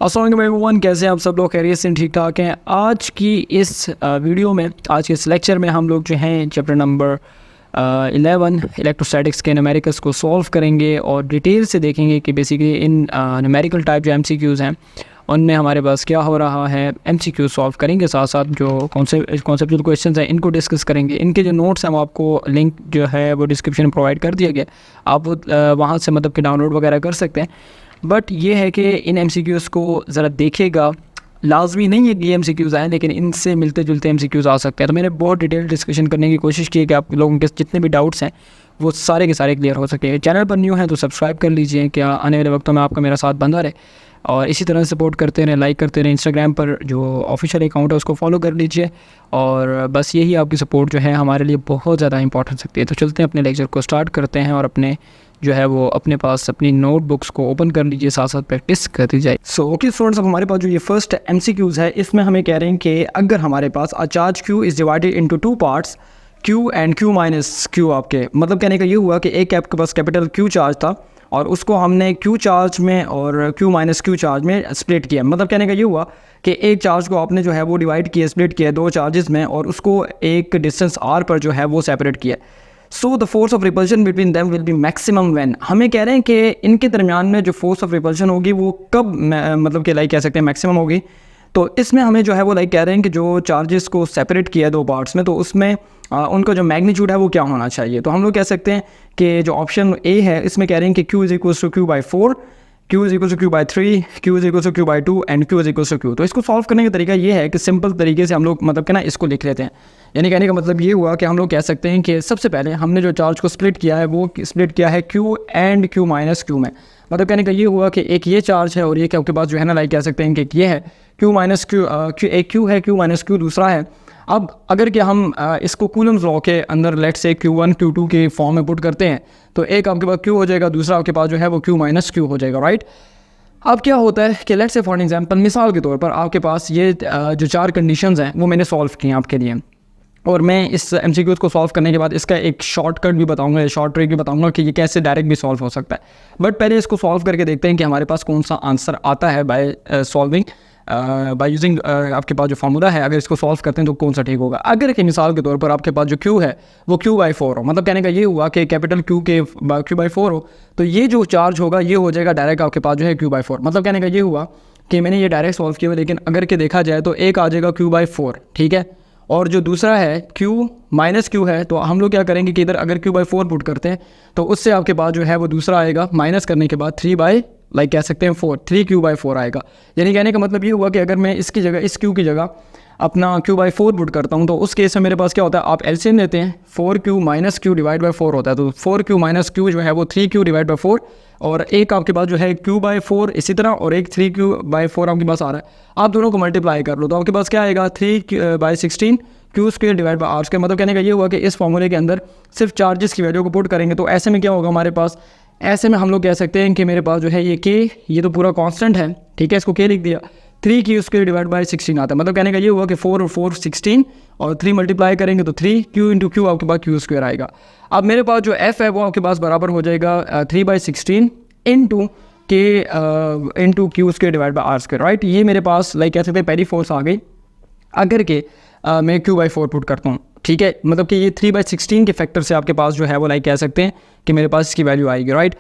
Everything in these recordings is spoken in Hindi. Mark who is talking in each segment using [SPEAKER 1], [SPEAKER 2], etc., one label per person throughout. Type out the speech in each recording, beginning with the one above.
[SPEAKER 1] अस्सलाम वालेकुम एवरीवन, कैसे हैं आप सब लोग? खैरियत से ठीक ठाक हैं। आज की इस वीडियो में, आज के इस लेक्चर में हम लोग जो हैं चैप्टर नंबर 11 इलेक्ट्रोस्टैटिक्स के न्यूमेरिकल्स को सॉल्व करेंगे और डिटेल से देखेंगे कि बेसिकली इन न्यूमेरिकल टाइप जो एमसीक्यूज़ हैं उनमें हमारे पास क्या हो रहा है। एमसीक्यू सॉल्व करेंगे, साथ साथ जो कॉन्सेप्चुअल क्वेश्चंस हैं इनको डिस्कस करेंगे। इनके जो नोट्स हैं वो आपको लिंक जो है वो डिस्क्रिप्शन में प्रोवाइड कर दिया गया, आप वहाँ से मतलब कि डाउनलोड वगैरह कर सकते हैं। बट ये है कि इन एमसीक्यूज़ को ज़रा देखेगा, लाजमी नहीं है कि ये एमसीक्यूज़ आएँ, लेकिन इनसे मिलते जुलते एमसीक्यूज़ आ सकते हैं। तो मैंने बहुत डिटेल डिस्कशन करने की कोशिश की है कि आप लोगों के जितने भी डाउट्स हैं वो सारे के सारे क्लियर हो सके। चैनल पर न्यू हैं तो सब्सक्राइब कर लीजिए, क्या आने वाले वक्तों में आपका मेरा साथ बंदा रहे, और इसी तरह सपोर्ट करते रहें, लाइक करते रहें। इंस्टाग्राम पर जो ऑफिशियल अकाउंट है उसको फॉलो कर लीजिए, और बस यही आपकी सपोर्ट जो है हमारे लिए बहुत ज़्यादा इंपॉर्टेंट सकती है। तो चलते हैं, अपने लेक्चर को स्टार्ट करते हैं, और अपने जो है वो अपने पास अपनी नोटबुक्स को ओपन कर लीजिए, साथ साथ प्रैक्टिस करती जाए। सो ओके स्टूडेंट्स, अब हमारे पास जो ये फर्स्ट एमसीक्यूज़ है इसमें हमें कह रहे हैं कि अगर हमारे पास a charge Q is divided into two parts, Q and Q minus Q, आपके मतलब कहने का ये हुआ कि एक आपके पास कैपिटल क्यू चार्ज था और उसको हमने क्यू चार्ज में और क्यू माइनस क्यू चार्ज में स्प्लिट किया। मतलब कहने का ये हुआ कि एक चार्ज को आपने जो है वो डिवाइड किया, स्प्लिट किया दो चार्जेस में, और उसको एक डिस्टेंस आर पर जो है वो सेपरेट किया। So the force of repulsion between them will be maximum when, हमें कह रहे हैं कि इनके दरमियान में जो फोर्स ऑफ रिपल्शन होगी वो कब मतलब कि लाइक कह सकते हैं मैक्सिमम होगी। तो इसमें हमें जो है वो लाइक कह रहे हैं कि जो चार्जेस को सेपरेट किया दो पार्ट्स में, तो उसमें उनका जो मैग्नीट्यूड है वो क्या होना चाहिए। तो हम लोग कह सकते हैं कि जो ऑप्शन ए है इसमें कह रहे हैं कि Q is equals to Q by 4, Q is equals to Q by 3, Q is equals to Q by 2 and Q is equals to Q. तो इसको सॉल्व करने का तरीका ये है कि सिंपल तरीके से हम लोग मतलब कि ना इसको लिख लेते हैं। यानी कहने का मतलब ये हुआ कि हम लोग कह सकते हैं कि सबसे पहले हमने जो चार्ज को स्प्लिट किया है वो स्प्लिट किया है Q and Q minus Q में। मतलब कहने का ये हुआ कि एक ये चार्ज है और ये आपके पास जो है ना लाइक कह सकते हैं कि ये है क्यू माइनस क्यू, एक क्यू है, क्यू माइनस क्यू दूसरा है। अब अगर कि हम इसको कूलम्स लॉ के अंदर लेट से Q1 Q2 के फॉर्म में पुट करते हैं तो एक आपके पास Q हो जाएगा, दूसरा आपके पास जो है वो Q माइनस Q हो जाएगा, राइट। अब क्या होता है कि लेट से फॉर एग्जांपल, मिसाल के तौर पर आपके पास ये जो चार कंडीशंस हैं वो मैंने सॉल्व की हैं आपके लिए, और मैं इस एमसीक्यूज़ को सॉल्व करने के बाद इसका एक शॉर्टकट भी बताऊंगा, शॉर्ट ट्रिक भी बताऊंगा कि ये कैसे डायरेक्ट भी सॉल्व हो सकता है। बट पहले इसको सॉल्व करके देखते हैं कि हमारे पास कौन सा आंसर आता है बाय सॉल्विंग बाय यूजिंग आपके पास जो फार्मूला है, अगर इसको सॉल्व करते हैं तो कौन सा ठीक होगा। अगर कि मिसाल के तौर पर आपके पास जो क्यू है वो क्यू बाई 4 हो, मतलब कहने का ये हुआ कि कैपिटल क्यू के क्यू बाई 4 हो, तो ये जो चार्ज होगा ये हो जाएगा डायरेक्ट आपके पास जो है क्यू बाई 4। मतलब कहने का ये हुआ कि मैंने ये डायरेक्ट सॉल्व किया हुआ, लेकिन अगर के देखा जाए तो एक आ जाएगा क्यू बाई 4, ठीक है, और जो दूसरा है क्यू माइनस क्यू है, तो हम लोग क्या करेंगे कि इधर अगर क्यू बाई 4 पुट करते हैं तो उससे आपके पास जो है वो दूसरा आएगा माइनस करने के बाद 3 बाई लाइक कह सकते हैं 4, 3 क्यू बाई 4 आएगा। यानी कहने का मतलब ये हुआ कि अगर मैं इसकी जगह इस क्यू की जगह अपना क्यू बाई 4 पुट करता हूँ तो उस केस में मेरे पास क्या होता है, आप एलसीएम लेते हैं, 4 Q minus Q divide by 4 होता है, तो 4 क्यू माइनस क्यू जो है वो 3 क्यू डिवाइड बाई 4, और एक आपके पास जो है क्यू बाई 4 इसी तरह, और एक 3 क्यू बाई 4 आपके पास आ रहा है। आप दोनों को मल्टीप्लाई कर लो तो आपके पास क्या आएगा, 3 by 16 Q square divide by R square. मतलब कहने का ये हुआ कि इस फॉर्मूले के अंदर सिर्फ चार्जेस की वैल्यू को पुट करेंगे, तो ऐसे में क्या होगा हमारे पास, ऐसे में हम लोग कह सकते हैं कि मेरे पास जो है ये के, ये तो पूरा कांस्टेंट है, ठीक है, इसको के लिख दिया, 3 क्यू स्क्वायर डिवाइड बाई 16 आता है। मतलब कहने का ये हुआ कि 4 और 4 16, और 3 मल्टीप्लाई करेंगे तो 3 क्यू इंटू क्यू आपके पास क्यू स्क्वायर आएगा। अब मेरे पास जो एफ है वो आपके पास बराबर हो जाएगा 3 by 16 into K into Q square divide by R square, right. ये मेरे पास लाइक कह सकते हैं पहली फोर्स आ गई अगर के मैं क्यू बाई 4 पुट करता हूँ, ठीक है। मतलब कि ये 3 बाई 16 के फैक्टर से आपके पास जो है वो लाइक कह सकते हैं कि मेरे पास इसकी वैल्यू आएगी, राइट।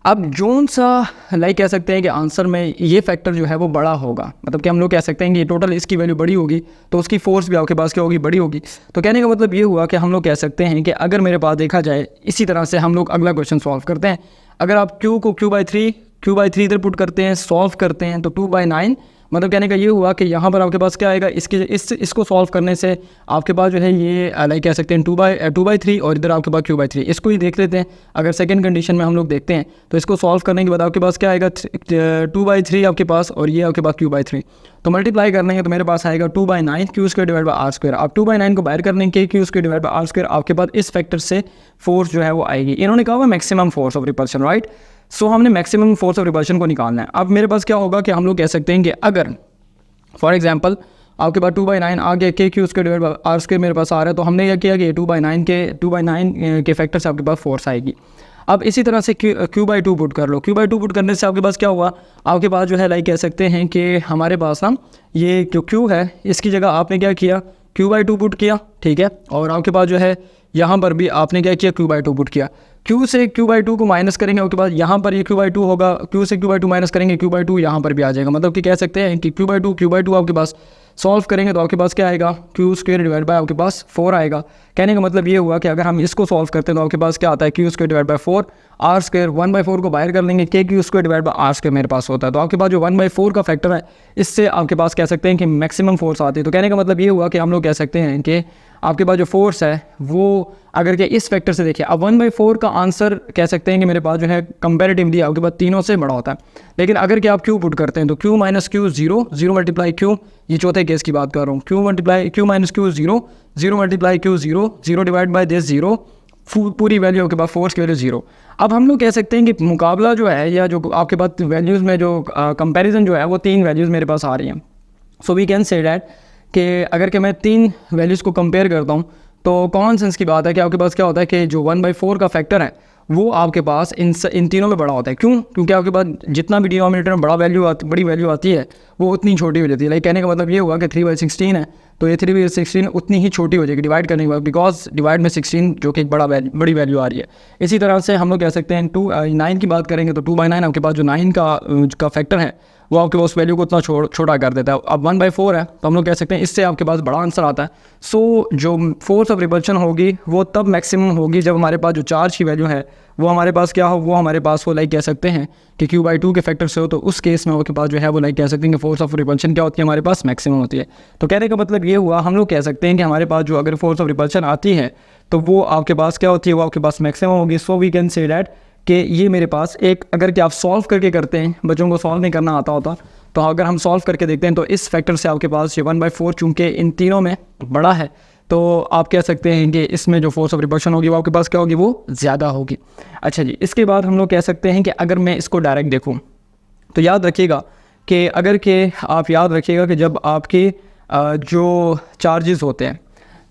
[SPEAKER 1] अब जोन सा लाइक कह सकते हैं कि आंसर में ये फैक्टर जो है वो बड़ा होगा, मतलब कि हम लोग कह सकते हैं कि टोटल इसकी वैल्यू बड़ी होगी तो उसकी फोर्स भी आपके पास क्या होगी, बड़ी होगी। तो कहने का मतलब ये हुआ कि हम लोग कह सकते हैं कि अगर मेरे पास देखा जाए, इसी तरह से हम लोग अगला क्वेश्चन सॉल्व करते हैं। अगर आप क्यू को क्यू बाई 3 इधर पुट करते हैं, सॉल्व करते हैं तो 2 बाई 9, मतलब कहने का ये हुआ कि यहाँ पर आपके पास क्या आएगा, इसको सॉल्व करने से आपके पास जो है ये लाइक कह सकते हैं 2 बाई 3, और इधर आपके पास क्यू बाई 3। इसको ही देख लेते हैं, अगर सेकंड कंडीशन में हम लोग देखते हैं तो इसको सॉल्व करने के बाद आपके पास क्या आएगा, 2 बाई 3 आपके पास, और ये आपके पास क्यू बाई 3, तो मल्टीप्लाई करने के तो मेरे पास आएगा 2 by 9 Q square divide by R square. आप 2 बाई 9 को बाहर करने के Q square divide by R square, आपके पास इस फैक्टर से फोर्स जो है वो आएगी। इन्होंने कहा हुआ maximum force of repulsion, right. So हमने मैक्सिमम फोर्स ऑफ रिपल्शन को निकालना है। अब मेरे पास क्या होगा कि हम लोग कह सकते हैं कि अगर फॉर एग्जांपल आपके पास 2 बाई 9 आ गया, K Q square divide by R square मेरे पास आ रहा है, तो हमने क्या किया कि 2 बाई 9 के फैक्टर से आपके पास फोर्स आएगी। अब इसी तरह से Q/2 पुट कर लो। Q/2 पुट करने से आपके पास क्या हुआ, आपके पास जो है लाइक कह सकते हैं कि हमारे पास ना ये जो Q है इसकी जगह आपने क्या किया, Q/2 पुट किया, ठीक है। और आपके पास जो है यहाँ पर भी आपने क्या किया, Q/2 पुट किया। Q से Q/2 को माइनस करेंगे, उसके बाद यहाँ पर ये Q/2 होगा, Q से Q/2 माइनस करेंगे, Q/2 यहाँ पर भी आ जाएगा। मतलब कि कह सकते हैं कि Q/2 आपके पास सॉल्व करेंगे तो आपके पास क्या आएगा, Q² डिवाइड बाय आपके पास 4 आएगा। कहने का मतलब ये हुआ कि अगर हम इसको सॉल्व करते हैं तो आपके पास क्या आता है, Q² डिवाइड बाय 4, R², 1/4 को बाहर कर लेंगे, KQ² डिवाइड बाय R² मेरे पास होता है। तो आपके पास जो 1/4 का फैक्टर है इससे आपके पास कह सकते हैं कि मैक्सिमम फोर्स आती है। तो कहने का मतलब ये हुआ कि हम लोग कह सकते हैं कि आपके पास जो फोर्स है वो अगर के इस फैक्टर से देखिए, अब 1/4 का आंसर कह सकते हैं कि मेरे पास जो है कंपैरेटिवली आपके पास तीनों से बड़ा होता है। लेकिन अगर कि आप Q पुट करते हैं तो Q minus Q 0, 0 multiply Q, ये चौथे केस की बात कर रहा हूँ, Q minus Q 0, 0 multiply Q 0, 0 divide by this 0, पूरी वैल्यू आपके पास फोर्स की वैल्यू 0। अब हम लोग कह सकते हैं कि मुकाबला जो है या जो आपके पास वैल्यूज़ में जो कंपैरिजन जो है वो 3 वैल्यूज़ मेरे पास आ रही हैं। So we can say that कि अगर कि मैं 3 वैल्यूज़ को कंपेयर करता हूँ तो कॉमन सेंस की बात है कि आपके पास क्या होता है कि जो 1/4 का फैक्टर है वो आपके पास इन तीनों में बड़ा होता है। क्यों? क्योंकि आपके पास जितना भी डिनोमिनेटर में बड़ी वैल्यू आती है वो उतनी छोटी हो जाती है। लाइक कहने का मतलब ये हुआ कि 3/16 है तो ये 3/16 उतनी ही छोटी हो जाएगी डिवाइड करने के बाद, बिकॉज डिवाइड में 16 जो कि एक बड़ी वैल्यू आ रही है। इसी तरह से हम लोग कह सकते हैं 9 की बात करेंगे तो 2/9 आपके पास जो 9 का फैक्टर है वो आपके पास वैल्यू को उतना छोटा कर देता है। अब 1/4 है तो हम लोग कह सकते हैं इससे आपके पास बड़ा आंसर आता है। सो जो फोर्स ऑफ रिपल्शन होगी वो तब मैक्सिमम होगी जब हमारे पास जो चार्ज की वैल्यू है वो हमारे पास क्या हो, वो हमारे पास हो लाइक कह सकते हैं कि Q/2 के फैक्टर से हो, तो उस केस में आपके पास जो है वो लाइक कह सकते हैं कि फोर्स ऑफ रिपल्शन क्या होती है, हमारे पास मैक्सिमम होती है। तो कहने का मतलब ये हुआ, हम लोग कह सकते हैं कि हमारे पास जो अगर फोर्स ऑफ रिपल्शन आती है तो वो आपके पास क्या होती है, वो आपके पास मैक्सिमम होगी। So we can say that कि ये मेरे पास एक, अगर कि आप सॉल्व करके करते हैं, बच्चों को सॉल्व नहीं करना आता होता, तो अगर हम सॉल्व करके देखते हैं तो इस फैक्टर से आपके पास ये 1/4 चूँकि इन तीनों में बड़ा है तो आप कह सकते हैं कि इसमें जो फोर्स ऑफ रिपल्शन होगी वो आपके पास क्या होगी, वो ज़्यादा होगी। अच्छा जी, इसके बाद हम लोग कह सकते हैं कि अगर मैं इसको डायरेक्ट देखूँ तो याद रखिएगा कि आप याद रखिएगा कि जब आपके जो चार्जेस होते हैं,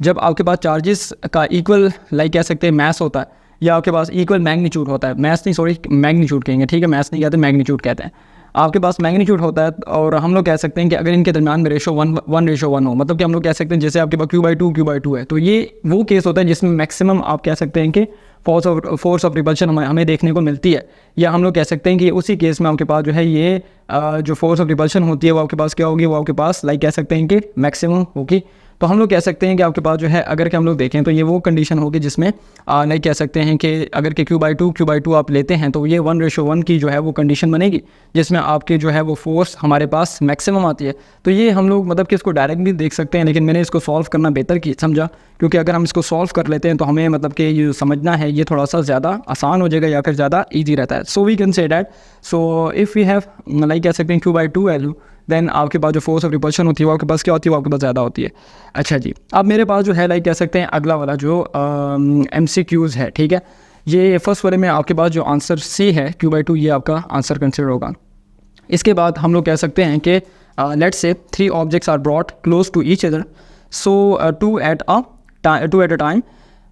[SPEAKER 1] जब आपके पास चार्जेस का इक्वल लाइक कह सकते हैं मैस होता है या आपके पास इक्वल मैग्नीट्यूड होता है, मैस नहीं सॉरी मैग्नीट्यूड कहेंगे, ठीक है, मैस नहीं कहते मैग्नीट्यूड कहते हैं, आपके पास मैग्नीट्यूड होता है और हम लोग कह सकते हैं कि अगर इनके दरमियान में रेशो 1:1 हो, मतलब कि हम लोग कह सकते हैं जैसे आपके पास Q/2 है, तो ये वो केस होता है जिसमें मैक्सिमम आप कह सकते हैं कि फोर्स ऑफ रिपल्शन हमें देखने को मिलती है। या हम लोग कह सकते हैं कि उसी केस में आपके पास जो है ये जो फोर्स ऑफ रिपल्शन होती है वो आपके पास क्या होगी, वो आपके पास लाइक कह सकते हैं कि मैक्सिमम होगी। तो हम लोग कह सकते हैं कि आपके पास जो है अगर कि हम लोग देखें तो ये वो कंडीशन होगी जिसमें लाइक कह सकते हैं कि अगर कि Q/2 आप लेते हैं तो ये 1:1 की जो है वो कंडीशन बनेगी जिसमें आपके जो है वो फोर्स हमारे पास मैक्सिमम आती है। तो ये हम लोग मतलब कि इसको डायरेक्ट भी देख सकते हैं, लेकिन मैंने इसको सॉल्व करना बेहतर समझा, क्योंकि अगर हम इसको सॉल्व कर लेते हैं तो हमें मतलब कि ये समझना है ये थोड़ा सा ज़्यादा आसान हो जाएगा या फिर ज़्यादा ईजी रहता है। So we can say that, so if we have like कह सकते हैं Q/2 वैल्यू, देन आपके पास जो फोर्स ऑफ रिपल्शन होती है वो आपके पास क्या होती है, वो आपके पास ज़्यादा होती है। अच्छा जी, अब मेरे पास जो है लाइक कह सकते हैं अगला वाला जो MCQs है, ठीक है, ये फर्स्ट वाले में आपके पास जो आंसर C है Q/2 ये आपका आंसर कंसिडर होगा। इसके बाद हम लोग कह सकते हैं कि let's say 3 objects are brought close to each other, so two at a time.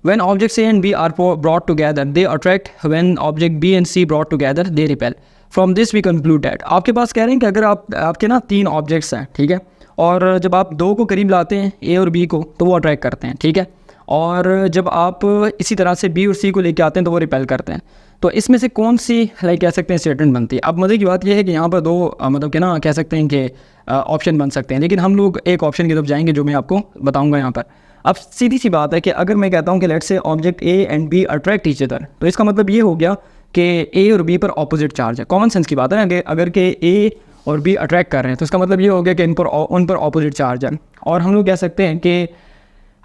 [SPEAKER 1] When objects A and B are brought together, they attract. When object B and C brought together, they repel. From this we conclude that आपके पास कह रहे हैं कि अगर आपके ना 3 ऑब्जेक्ट्स हैं, ठीक है, और जब आप 2 को करीब लाते हैं A और B को तो वो अट्रैक्ट करते हैं, ठीक है, और जब आप इसी तरह से B और C को लेके आते हैं तो वो रिपेल करते हैं। तो इसमें से कौन सी लाइक कह सकते हैं स्टेटमेंट बनती है। अब मज़े की बात यह है कि यहाँ पर 2 मतलब कि ना कह सकते हैं कि ऑप्शन बन सकते हैं, लेकिन हम लोग एक ऑप्शन की तरफ जाएंगे जो मैं आपको बताऊँगा यहाँ पर। अब सीधी सी बात है कि अगर मैं कहता हूँ कि लेट्स से object A and B attract each other, तो इसका मतलब ये हो गया कि A और B पर ऑपोजिट चार्ज है। कॉमन सेंस की बात है ना कि अगर के A और B अट्रैक्ट कर रहे हैं तो इसका मतलब ये हो गया कि उन पर ऑपोजिट चार्ज है। और हम लोग कह सकते हैं कि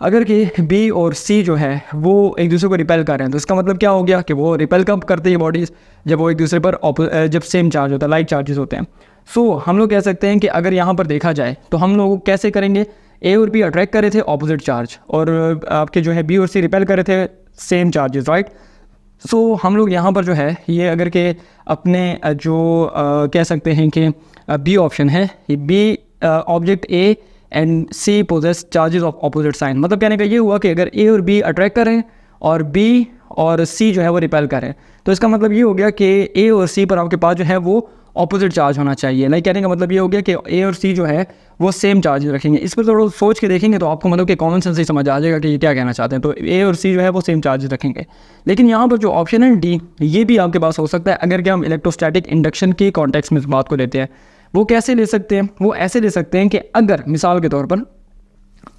[SPEAKER 1] अगर कि B और C जो है वो एक दूसरे को रिपेल कर रहे हैं तो इसका मतलब क्या हो गया कि वो रिपेल कब करते हैं बॉडीज़, जब वो एक दूसरे पर जब सेम चार्ज होता है, लाइक चार्जेस होते हैं। सो हम लोग कह सकते हैं कि अगर यहाँ पर देखा जाए तो हम लोग कैसे करेंगे, A और B अट्रैक्ट कर रहे थे ऑपोजिट चार्ज और आपके जो है B और C रिपेल कर रहे थे सेम चार्जेस, राइट। सो हम लोग यहाँ पर जो है ये अगर के अपने जो कह सकते हैं कि B ऑप्शन है, B object A and C possess charges of opposite sign, मतलब कहने का ये हुआ कि अगर A और B अट्रैक्ट कर रहे हैं और B और सी जो है वो रिपेल करें। तो इसका मतलब ये हो गया कि ए और सी पर आपके पास जो है वो ऑपोजिट चार्ज होना चाहिए। लाइक कहने का मतलब ये हो गया कि ए और सी जो है वो सेम चार्ज रखेंगे। इस पर थोड़ा सोच के देखेंगे तो आपको मतलब कि कॉमन सेंस ही समझ आ जाएगा कि ये क्या कहना चाहते हैं। तो ए और सी जो है वो सेम चार्ज रखेंगे। लेकिन यहाँ पर जो ऑप्शन है डी, ये भी आपके पास हो सकता है अगर कि हम इलेक्ट्रोस्टैटिक इंडक्शन के कॉन्टेक्स्ट में इस बात को लेते हैं। वो कैसे ले सकते हैं? वो ऐसे ले सकते हैं कि अगर मिसाल के तौर पर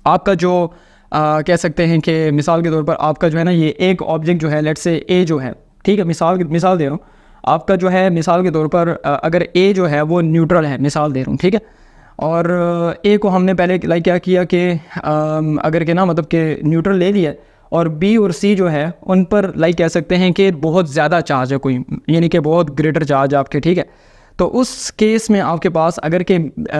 [SPEAKER 1] आपका जो कह सकते हैं कि मिसाल के तौर पर आपका जो है ना ये एक ऑब्जेक्ट जो है लेट्स से ए जो है, ठीक है, मिसाल दे रहा हूँ आपका जो है, मिसाल के तौर पर अगर ए जो है वो न्यूट्रल है, मिसाल दे रहा हूँ, ठीक है, और ए को हमने पहले लाइक क्या किया कि अगर के ना मतलब कि न्यूट्रल ले लिया और बी और सी जो है उन पर लाइक कह सकते हैं कि बहुत ज़्यादा चार्ज है कोई, यानी कि बहुत ग्रेटर चार्ज है आपके, ठीक है। तो उस केस में आपके पास अगर के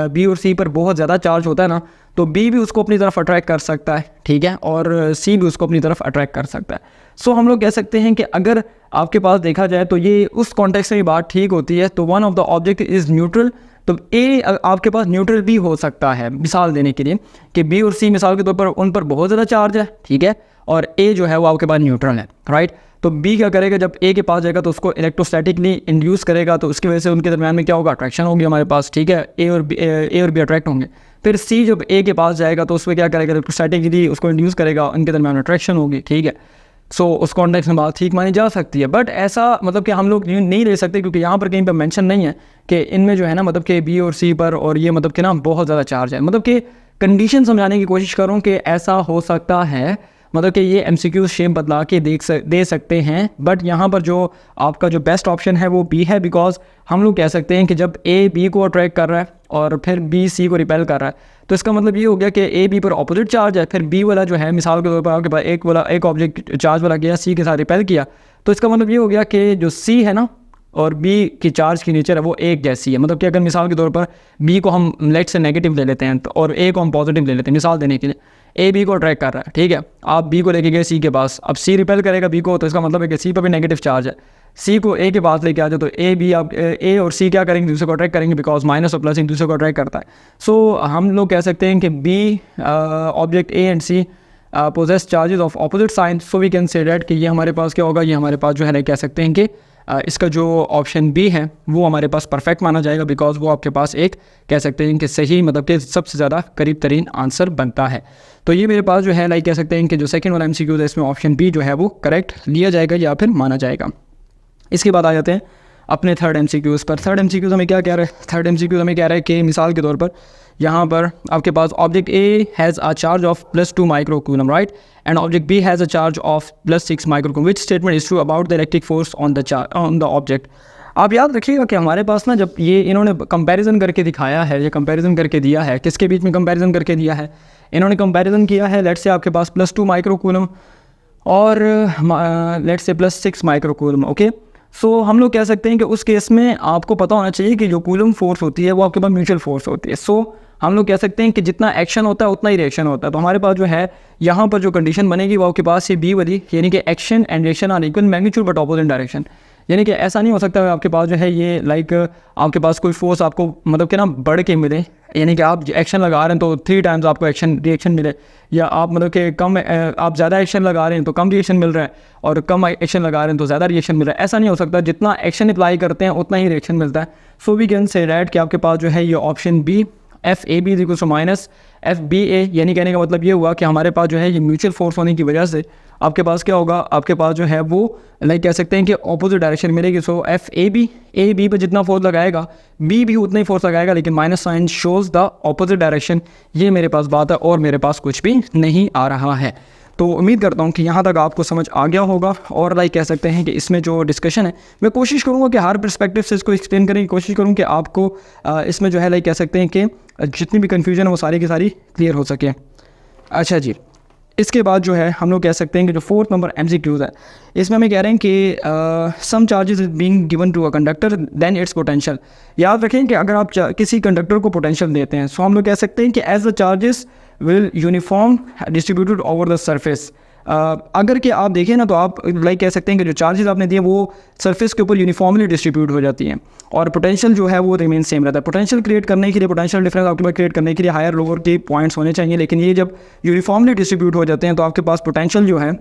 [SPEAKER 1] बी और सी पर बहुत ज़्यादा चार्ज होता है ना, तो बी भी उसको अपनी तरफ अट्रैक्ट कर सकता है, ठीक है, और सी भी उसको अपनी तरफ अट्रैक्ट कर सकता है। सो हम लोग कह सकते हैं कि अगर आपके पास देखा जाए तो ये उस कॉन्टेक्स्ट में ये बात ठीक होती है। तो one of the object is neutral, तो ए आपके पास न्यूट्रल भी हो सकता है, मिसाल देने के लिए कि बी और सी मिसाल के तौर पर उन पर बहुत ज़्यादा चार्ज है, ठीक है, और ए जो है वो आपके पास न्यूट्रल है, राइट। तो बी क्या करेगा, जब ए के पास जाएगा तो उसको इलेक्ट्रोस्टैटिकली इंड्यूस करेगा, तो उसकी वजह से उनके दरमियान में क्या होगा, अट्रैक्शन होगी हमारे पास, ठीक है, ए और बी अट्रैक्ट होंगे। फिर सी जब ए के पास जाएगा तो उसमें क्या करेगा, इलेक्ट्रोस्टैटिकली उसको इंड्यूस करेगा, उनके दरमियान में अट्रैक्शन होगी, ठीक है। सो उस कॉन्टेक्स्ट में बात ठीक मानी जा सकती है। बट ऐसा मतलब कि हम लोग नहीं ले सकते क्योंकि यहाँ पर कहीं पर मेंशन नहीं है कि इनमें जो है ना मतलब कि बी और सी पर और ये मतलब कि ना बहुत ज़्यादा चार्ज है। मतलब कि कंडीशन समझाने की कोशिश करूँ कि ऐसा हो सकता है, मतलब कि ये MCQ शेप बदला के दे सकते हैं। बट यहाँ पर जो आपका जो बेस्ट ऑप्शन है वो बी है, बिकॉज हम लोग कह सकते हैं कि जब ए बी को अट्रैक्ट कर रहा है और फिर बी सी को रिपेल कर रहा है, तो इसका मतलब ये हो गया कि ए बी पर ऑपोजिट चार्ज है, फिर बी वाला जो है मिसाल के तौर पर आपके पास एक ऑब्जेक्ट चार्ज वाला गया, सी के साथ रिपेल किया, तो इसका मतलब ये हो गया कि जो सी है ना और बी की चार्ज की नेचर है वो एक जैसी है। मतलब कि अगर मिसाल के तौर पर बी को हम लेट से नेगेटिव ले लेते हैं तो और ए को हम पॉजिटिव ले लेते हैं, मिसाल देने के लिए ए बी को अट्रैक्ट कर रहा है, ठीक है, आप बी को लेके गए सी के पास, अब सी रिपेल करेगा बी को, तो इसका मतलब है कि सी पर भी नेगेटिव चार्ज है। सी को ए के पास लेके आ जाओ तो ए और सी क्या करेंगे, दूसरे को अट्रैक्ट करेंगे, बिकॉज माइनस और प्लस एक दूसरे को अट्रैक्ट करता है। सो हम लोग कह सकते हैं कि B object A and C possess charges of opposite sign, so we can say that कि ये हमारे पास क्या होगा, ये हमारे पास जो है कह सकते हैं कि इसका जो ऑप्शन बी है वो हमारे पास परफेक्ट माना जाएगा, बिकॉज वो आपके पास एक कह सकते हैं कि सही मतलब कि सबसे ज़्यादा करीब तरीन आंसर बनता है। तो ये मेरे पास जो है लाइक कह सकते हैं कि जो सेकंड वाला MCQ है इसमें ऑप्शन बी जो है वो करेक्ट लिया जाएगा या फिर माना जाएगा। इसके बाद आ जाते हैं अपने थर्ड MCQs पर। थर्ड MCQ हमें क्या कह रहा है, थर्ड MCQ हमें कह रहा है कि मिसाल के तौर पर यहाँ पर आपके पास object A has a charge of +2 microcoulomb, right, and object B has a charge of +6 microcoulomb, which statement is true about the electric force on the object. आप याद रखिएगा कि हमारे पास ना जब ये इन्होंने कंपैरिजन करके दिखाया है, ये कंपैरिजन करके दिया है, किसके बीच में कंपैरिजन करके दिया है, इन्होंने कंपैरिजन किया है लेट्स से आपके पास +2 माइक्रोकूलम और लेट्स से +6 माइक्रोकूलम, ओके। सो हम लोग कह सकते हैं कि उस केस में आपको पता होना चाहिए कि जो कूलम फोर्स होती है वो आपके पास म्यूचुअल फोर्स होती है। सो हम लोग कह सकते हैं कि जितना एक्शन होता है उतना ही रिएक्शन होता है। तो हमारे पास जो है यहाँ पर जो कंडीशन बनेगी वो आपके पास ये बी वाली, यानी कि action and reaction are equal magnitude but opposite direction. यानी कि ऐसा नहीं हो सकता आपके पास जो है ये लाइक आपके पास कोई फोर्स आपको मतलब कि ना बढ़ के मिले, यानी कि आप एक्शन लगा रहे हैं तो 3 टाइम्स आपको रिएक्शन मिले, या आप मतलब कि आप ज़्यादा एक्शन लगा रहे हैं तो कम रिएक्शन मिल रहा है, और कम एक्शन लगा रहे हैं तो ज़्यादा रिएक्शन मिल रहा है। ऐसा नहीं हो सकता, जितना एक्शन अप्लाई करते हैं उतना ही रिएक्शन मिलता है। So we can say that कि आपके पास जो है ये option B FAB is equal to minus FBA, यानी कहने का मतलब ये हुआ कि हमारे पास जो है ये म्यूचुअल फोर्स होने की वजह से आपके पास क्या होगा, आपके पास जो है वो लाइक कह सकते हैं कि ऑपोजिट डायरेक्शन मिलेगी। सो FAB A B पे जितना फोर्स लगाएगा B भी उतना ही फोर्स लगाएगा, लेकिन minus sign shows the opposite direction. ये मेरे पास बात है और मेरे पास कुछ भी नहीं आ रहा है। तो उम्मीद करता हूँ कि यहाँ तक आपको समझ आ गया होगा, और लाइक कह सकते हैं कि इसमें जो डिस्कशन है मैं कोशिश करूँगा कि हर पर्सपेक्टिव से इसको एक्सप्लेन करने की कोशिश करूँ कि आपको इसमें जो है लाइक कह सकते हैं कि जितनी भी कन्फ्यूजन है वो सारी की सारी क्लियर हो सके। अच्छा जी, इसके बाद जो है हम लोग कह सकते हैं कि जो 4th नंबर MCQs है इसमें हमें कह रहे हैं कि some charges is being given to a conductor then its potential. याद रखें कि अगर आप किसी कंडक्टर को पोटेंशियल देते हैं सो हम लोग कह सकते हैं कि as the charges will uniform distributed over the surface. अगर कि आप देखें ना तो आप लाइक कह सकते हैं कि जो चार्जेस आपने दिए वो सरफेस के ऊपर यूनिफॉर्मली डिस्ट्रीब्यूट हो जाती हैं, और पोटेंशियल जो है वो रिमेन सेम रहता है। पोटेंशियल क्रिएट करने के लिए, पोटेंशियल डिफरेंस आपके पास क्रिएट करने के लिए हायर लोअर के पॉइंट्स होने चाहिए, लेकिन ये जब यूनिफॉर्मली डिस्ट्रीब्यूट हो जाते हैं तो आपके पास पोटेंशियल जो है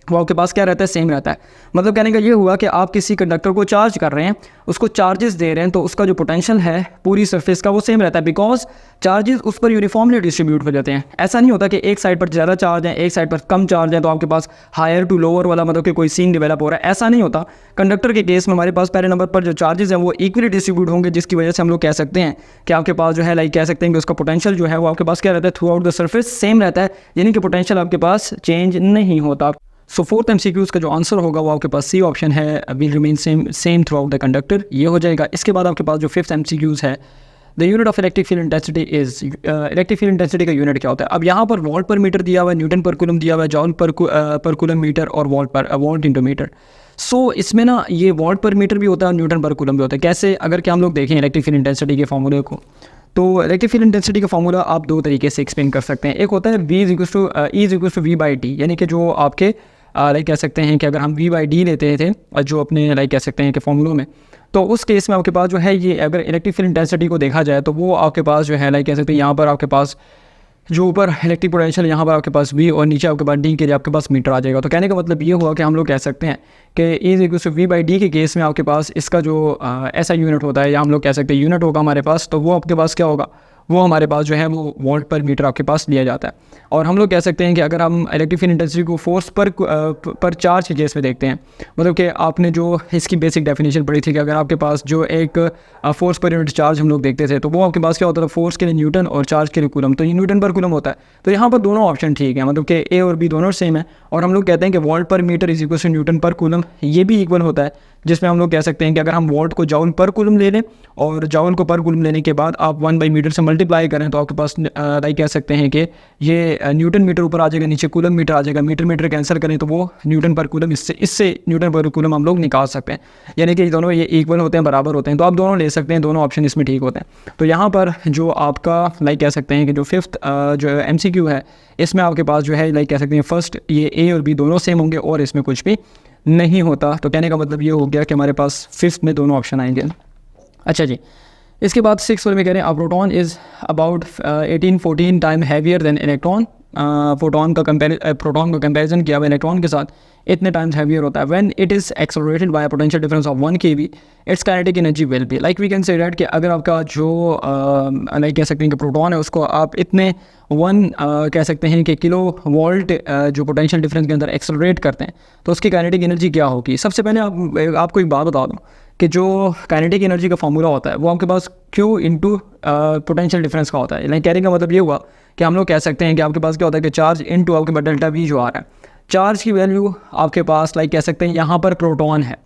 [SPEAKER 1] वो आपके पास क्या रहता है, सेम रहता है। मतलब कहने का ये हुआ कि आप किसी कंडक्टर को चार्ज कर रहे हैं, उसको चार्जेस दे रहे हैं, तो उसका जो पोटेंशियल है पूरी सरफेस का वो सेम रहता है, बिकॉज चार्जेस उस पर यूनिफॉर्मली डिस्ट्रीब्यूट हो जाते हैं। ऐसा नहीं होता कि एक साइड पर ज़्यादा चार्ज है, एक साइड पर कम चार्ज है, तो आपके पास हायर टू लोअर वाला मतलब कि कोई सीन डेवलप हो रहा है, ऐसा नहीं होता। कंडक्टर के केस में हमारे पास पहले नंबर पर जो चार्जेस हैं वो इक्वली डिस्ट्रीब्यूट होंगे, जिसकी वजह से हम लोग कह सकते हैं कि आपके पास जो है लाइक कह सकते हैं कि उसका पोटेंशियल जो है वो आपके पास क्या रहता है, through out the surface same रहता है, यानी कि पोटेंशियल आपके पास चेंज नहीं होता। सो फोर्थ MCQs का जो आंसर होगा वो आपके पास सी ऑप्शन है, will remain same through out the conductor, ये हो जाएगा। इसके बाद आपके पास जो फिफ्थ MCQs है, the unit of electric field intensity is, electric field intensity का यूनिट क्या होता है। अब यहाँ पर वोल्ट पर मीटर दिया हुआ है, न्यूटन पर कूलम दिया हुआ है, जॉल पर कूलम मीटर और वोल्ट इंटू मीटर। सो इसमें ना ये वोल्ट पर मीटर भी होता है और न्यूटन पर कूलम भी होता है। कैसे, अगर क्या हम लोग देखें इलेक्ट्रिक फील्ड इंटेंसिटी के फॉर्मूले को, तो इलेक्ट्रिक फील्ड इंटेंसिटी का फॉर्मूला आप दो तरीके से एक्सप्लेन कर सकते हैं। एक होता है V=E/V/D, यानी कि जो आपके लाइक कह सकते हैं कि अगर हम V/D लेते थे जो अपने लाइक कह सकते हैं कि फॉर्मूलों में, तो उस केस में आपके पास जो है ये अगर इलेक्ट्रिक फील्ड इंटेंसिटी को देखा जाए तो वो आपके पास जो है लाइक कह सकते हैं यहाँ पर आपके पास जो ऊपर इलेक्ट्रिक पोटेंशियल यहाँ पर आपके पास V और नीचे आपके पास D के लिए आपके पास मीटर आ जाएगा। तो कहने का मतलब ये हुआ कि हम लोग कह सकते हैं कि E=V/D के केस में आपके पास इसका जो ऐसा यूनिट होता है, या हम लोग कह सकते हैं यूनिट होगा हमारे पास, तो वो आपके पास क्या होगा, वो हमारे पास जो है वो वोल्ट पर मीटर आपके पास लिया जाता है। और हम लोग कह सकते हैं कि अगर हम इलेक्ट्रिक फील्ड इंटेंसिटी को फोर्स पर चार्ज के केस में देखते हैं, मतलब कि आपने जो इसकी बेसिक डेफिनेशन पढ़ी थी कि अगर आपके पास जो एक फोर्स पर यूनिट चार्ज हम लोग देखते थे, तो वो आपके पास क्या होता था, फोर्स के लिए न्यूटन और चार्ज के लिए कूलम, तो ये न्यूटन पर कूलम होता है। तो यहाँ पर दोनों ऑप्शन ठीक है, मतलब कि ए और बी दोनों सेम है। और हम लोग कहते हैं कि volt per metre is equal to newton per coulomb, ये भी इक्वल होता है, जिसमें हम लोग कह सकते हैं कि अगर हम वोल्ट को जाउल पर कूलम ले लें और जाउल को पर कूलम लेने के बाद आप 1/मीटर से मल्टीप्लाई करें, तो आपके पास लाइक कह सकते हैं कि ये न्यूटन मीटर ऊपर आ जाएगा, नीचे कूलम मीटर आ जाएगा, मीटर कैंसिल करें तो वो न्यूटन पर कूलम, इससे न्यूटन पर कूलम हम लोग निकाल सकते हैं, यानी कि दोनों ये इक्वल होते हैं, बराबर होते हैं। तो आप दोनों ले सकते हैं, दोनों ऑप्शन इसमें ठीक होते हैं। तो यहाँ पर जो आपका लाइक कह सकते हैं कि जो फिफ्थ जो MCQ है, इसमें आपके पास जो है लाइक कह सकते हैं फर्स्ट ये A और B दोनों सेम होंगे और इसमें कुछ भी नहीं होता। तो कहने का मतलब ये हो गया कि हमारे पास फिफ्थ में दोनों ऑप्शन आएंगे। अच्छा जी, इसके बाद सिक्स वाले में कह रहे हैं a proton is about 18-14 time heavier than electron. Proton का कंपैरिजन किया हुआ इलेक्ट्रॉन के साथ इतने टाइम्स हैवियर होता है। When it is accelerated by a potential difference of 1 kV, its kinetic energy will be, like we can say that कि अगर आपका जो लाइक कह सकते हैं कि प्रोटॉन है उसको आप इतने 1 कह सकते हैं कि किलो वोल्ट जो पोटेंशियल डिफरेंस के अंदर एक्सेलरेट करते हैं, तो उसकी काइनेटिक एनर्जी क्या होगी। सबसे पहले आपको एक बात बता दूँ कि जो काइनेटिक एनर्जी का फॉर्मूला होता है वो आपके पास Q इंटू पोटेंशियल डिफरेंस का होता है। लाइक कहने का मतलब ये हुआ कि हम लोग कह सकते हैं कि आपके पास क्या होता है कि चार्ज इंटू आपके पास डेल्टा V जो आ रहा है, चार्ज की वैल्यू आपके पास लाइक कह सकते हैं यहाँ पर प्रोटॉन है।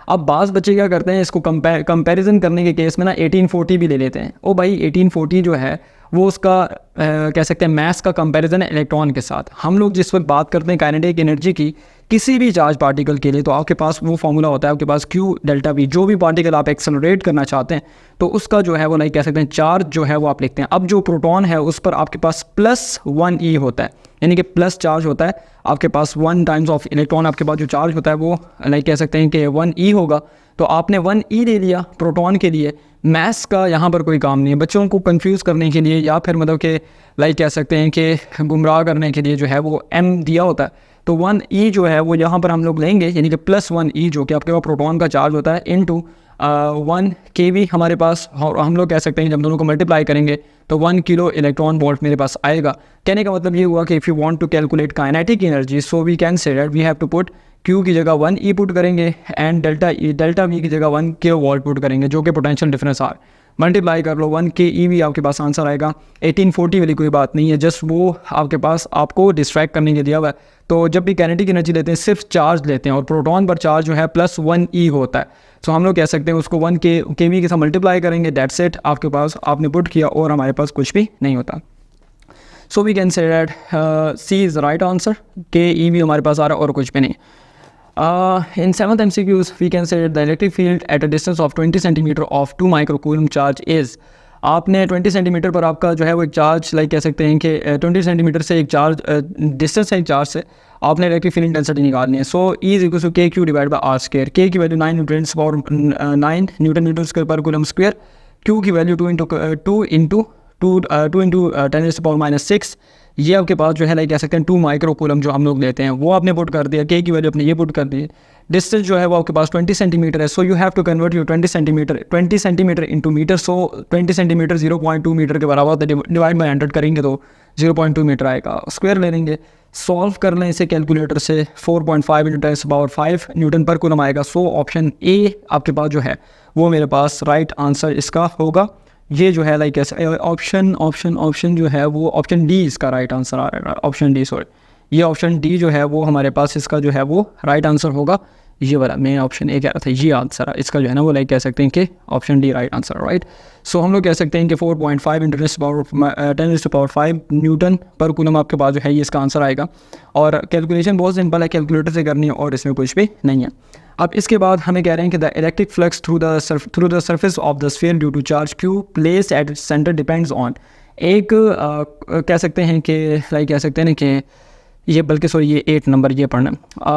[SPEAKER 1] अब बाज़ बच्चे क्या करते हैं, इसको कंपैरिजन करने के केस में ना 1840 भी ले लेते हैं। ओ भाई 1840 जो है वो उसका कह सकते हैं मास का कंपैरिजन है इलेक्ट्रॉन के साथ। हम लोग जिस वक्त बात करते हैं काइनेटिक एनर्जी की किसी भी चार्ज पार्टिकल के लिए, तो आपके पास वो फॉर्मूला होता है आपके पास Q डेल्टा V, जो भी पार्टिकल आप एक्सेलरेट करना चाहते हैं तो उसका जो है वो लाइक कह सकते हैं चार्ज जो है वो आप लिखते हैं। अब जो प्रोटॉन है उस पर आपके पास +1e होता है, यानी कि प्लस चार्ज होता है आपके पास 1 टाइम्स ऑफ इलेक्ट्रॉन, आपके पास जो चार्ज होता है वो लाइक कह सकते हैं कि 1e होगा। तो आपने 1e ले लिया प्रोटॉन के लिए, मैथ्स का यहाँ पर कोई काम नहीं है। बच्चों को कंफ्यूज करने के लिए या फिर मतलब कि लाइक कह सकते हैं कि गुमराह करने के लिए जो है वो m दिया होता है, तो 1e जो है वो यहाँ पर हम लोग लेंगे, यानी कि +1e जो कि आपके पास प्रोटॉन का चार्ज होता है इंटू 1 kV हमारे पास, और हम लोग कह सकते हैं जब दोनों को मल्टीप्लाई करेंगे तो 1 किलो इलेक्ट्रॉन वोल्ट मेरे पास आएगा। कहने का मतलब ये हुआ कि if you want to calculate kinetic energy, so we can say that we have to put Q की जगह 1e पुट करेंगे एंड डेल्टा V की जगह 1 किलो वोल्ट पुट करेंगे, जो कि पोटेंशियल डिफरेंस आ, मल्टीप्लाई कर लो 1 kE आपके पास आंसर आएगा। 1840 वाली कोई बात नहीं है, जस्ट वो आपके पास आपको डिस्ट्रैक्ट करने के दिया हुआ है। तो जब भी काइनेटिक एनर्जी लेते हैं सिर्फ चार्ज लेते हैं, और प्रोटॉन पर चार्ज जो है +1e होता है, तो हम लोग कह सकते हैं उसको 1 kV के साथ मल्टीप्लाई करेंगे, डेट्स इट, आपके पास आपने पुट किया और हमारे पास कुछ भी नहीं होता। So we can say that C is the right answer, kE हमारे पास आ रहा है और कुछ भी नहीं। In 7th MCQs, we can say that the electric field at a distance of 20 cm of 2 microcoulomb charge is, आपने 20 सेंटीमीटर पर आपका जो है वो एक चार्ज लाइक कह सकते हैं कि 20 सेंटीमीटर से एक चार्ज डिस्टेंस है एक चार्ज से आपने इलेक्ट्रिक फील्ड इंटेंसिटी निकालनी है। So E is equal to KQ divide by R square. K की वैल्यू 9 न्यूटन मीटर स्क्वायर पर कूलम स्क्वायर, Q की वैल्यू 2 इंटू 10⁻⁶, ये आपके पास जो है लाइक कह सकते हैं 2 माइक्रो कूलम जो हम लोग लेते हैं वो आपने पुट कर दिया, के की वैल्यू अपने ये पुट कर दी। डिस्टेंस जो है वो आपके पास 20 सेंटीमीटर है, so you have to convert you 20 centimetre into metre. So 20 centimetre 0.2 metre के बराबर होता है, डिवाइड बाई 100 करेंगे तो 0.2 मीटर आएगा। स्क्वायर ले लेंगे, सॉल्व कर लें इसे कैलकुलेटर से, 4.5 इंटू 10⁻5 न्यूटन पर कूलम आएगा। सो ऑप्शन ए आपके पास जो है वो मेरे पास राइट आंसर इसका होगा। ये जो है लाइक कैसे ऑप्शन जो है वो ऑप्शन डी इसका राइट आंसर आएगा। ऑप्शन डी, सॉरी, ये ऑप्शन डी जो है वो हमारे पास इसका जो है वो राइट आंसर होगा। ये वाला मैं ऑप्शन ए कह रहा था, ये आंसर इसका जो है ना वो लाइक कह सकते हैं कि option D right answer, right. So हम लोग कह सकते हैं कि 4.5 इंटू 10⁻5 न्यूटन पर कूलम आपके पास जो है ये इसका आंसर आएगा। और कैलकुलेशन बहुत सिंपल है, कैलकुलेटर से करनी है और इसमें कुछ भी नहीं है। अब इसके बाद हमें कह रहे हैं कि the electric flux through the surface of the sphere due to charge Q place at centre depends on. एक कह सकते हैं कि लाइक कह सकते हैं कि ये बल्कि सॉरी ये 8 नंबर ये पढ़ना,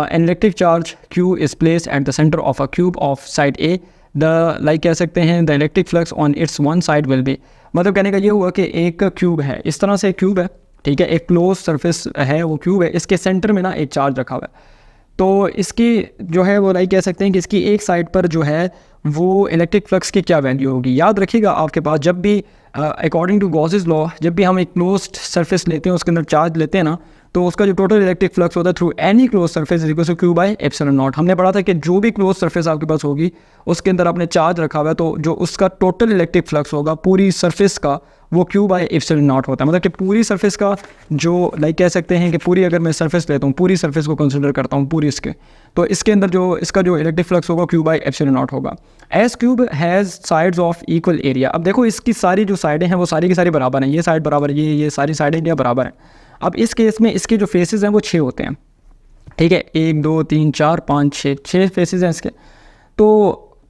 [SPEAKER 1] an electric charge Q is place at the centre of a cube of side A, the like कह सकते हैं the electric flux on it's one side will be. मतलब कहने का ये हुआ कि एक क्यूब है, इस तरह से एक क्यूब है, ठीक है, एक क्लोज सरफेस है, वो क्यूब है, इसके सेंटर में ना एक चार्ज रखा हुआ है। तो इसकी जो है वो लाइक कह सकते हैं कि इसकी एक साइड पर जो है वो इलेक्ट्रिक फ्लक्स की क्या वैल्यू होगी। याद रखिएगा आपके पास जब भी अकॉर्डिंग टू गॉसेस लॉ जब भी हम एक क्लोज्ड सरफेस लेते हैं उसके अंदर चार्ज लेते हैं ना, तो उसका जो टोटल इलेक्ट्रिक फ्लक्स होता है through any close surface is equal to Q by epsilon naught. हमने पढ़ा था कि जो भी क्लोज सरफेस आपके पास होगी उसके अंदर आपने चार्ज रखा हुआ है, तो जो उसका टोटल इलेक्ट्रिक फ्लक्स होगा पूरी सरफेस का वो क्यू बाई एप्सिलॉन नॉट होता है। मतलब कि पूरी सरफेस का जो लाइक कह सकते हैं कि पूरी अगर मैं सरफेस लेता हूँ, पूरी सरफेस को कंसिडर करता हूँ पूरी इसके, तो इसके अंदर जो इसका जो इलेक्ट्रिक फ्लक्स होगा क्यू बाई एप्सिलॉन नॉट होगा। As cube has sides of equal area. अब देखो इसकी सारी जो साइडें हैं वो सारी की सारी बराबर हैं, ये साइड बराबर, ये सारी साइडें क्या बराबर हैं। अब इस केस में इसके जो फेसेस हैं वो 6 होते हैं, ठीक है, 1 2 3 4 5 6 फेसेस हैं इसके। तो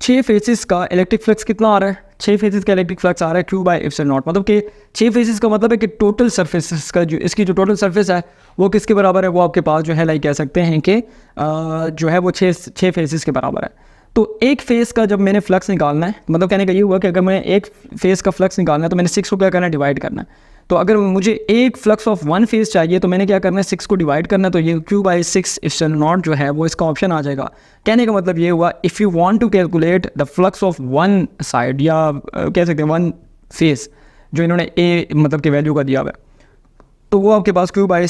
[SPEAKER 1] 6 फेसेस का इलेक्ट्रिक फ्लक्स कितना आ रहा है, 6 फेसेस का इलेक्ट्रिक फ्लक्स आ रहा है क्यू बाई एप्सिलॉन नॉट। मतलब कि 6 फेसेस का मतलब है कि टोटल सरफेस का जो इसकी जो टोटल सरफेस है वो किसके बराबर है, वो आपके पास जो है लाइक कह सकते हैं कि जो है वो 6 फेसेस के बराबर है। तो एक फेस का जब मैंने फ्लक्स निकालना है, मतलब कहने का ये हुआ कि अगर मैं एक फेस का फ्लक्स निकालना है तो मैंने 6 को क्या करना है, डिवाइड करना है। तो अगर मुझे एक फ्लक्स ऑफ वन फेस चाहिए तो मैंने क्या करना है, 6 को डिवाइड करना है, तो ये क्यू बाई 6 एप्सिलॉन नॉट जो है वो इसका ऑप्शन आ जाएगा। कहने का मतलब ये हुआ if you want to calculate the flux of one side या कह सकते हैं वन फेस जो इन्होंने ए मतलब की वैल्यू का दिया हुआ है, तो वो आपके पास क्यू बाई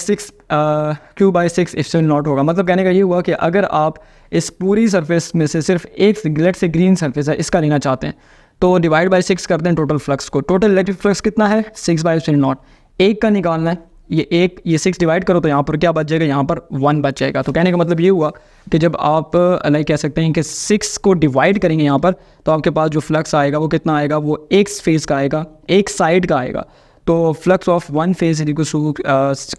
[SPEAKER 1] 6 एप्सिलॉन नॉट होगा। मतलब कहने का ये हुआ कि अगर आप इस पूरी सरफेस में से सिर्फ एक लेट से ग्रीन सरफेस है इसका लेना चाहते हैं तो डिवाइड बाई 6 करते हैं टोटल फ्लक्स को। टोटल इलेक्ट्रिक फ्लक्स कितना है, 6 बाई एप्सिलॉन नॉट। एक का निकालना है, ये 6 डिवाइड करो तो यहाँ पर क्या बच जाएगा, यहाँ पर 1 बच जाएगा। तो कहने का मतलब ये हुआ कि जब आप लाइक कह सकते हैं कि 6 को डिवाइड करेंगे यहाँ पर तो आपके पास जो फ्लक्स आएगा वो कितना आएगा, वो एक फेस का आएगा, एक साइड का आएगा। तो flux of one face equal to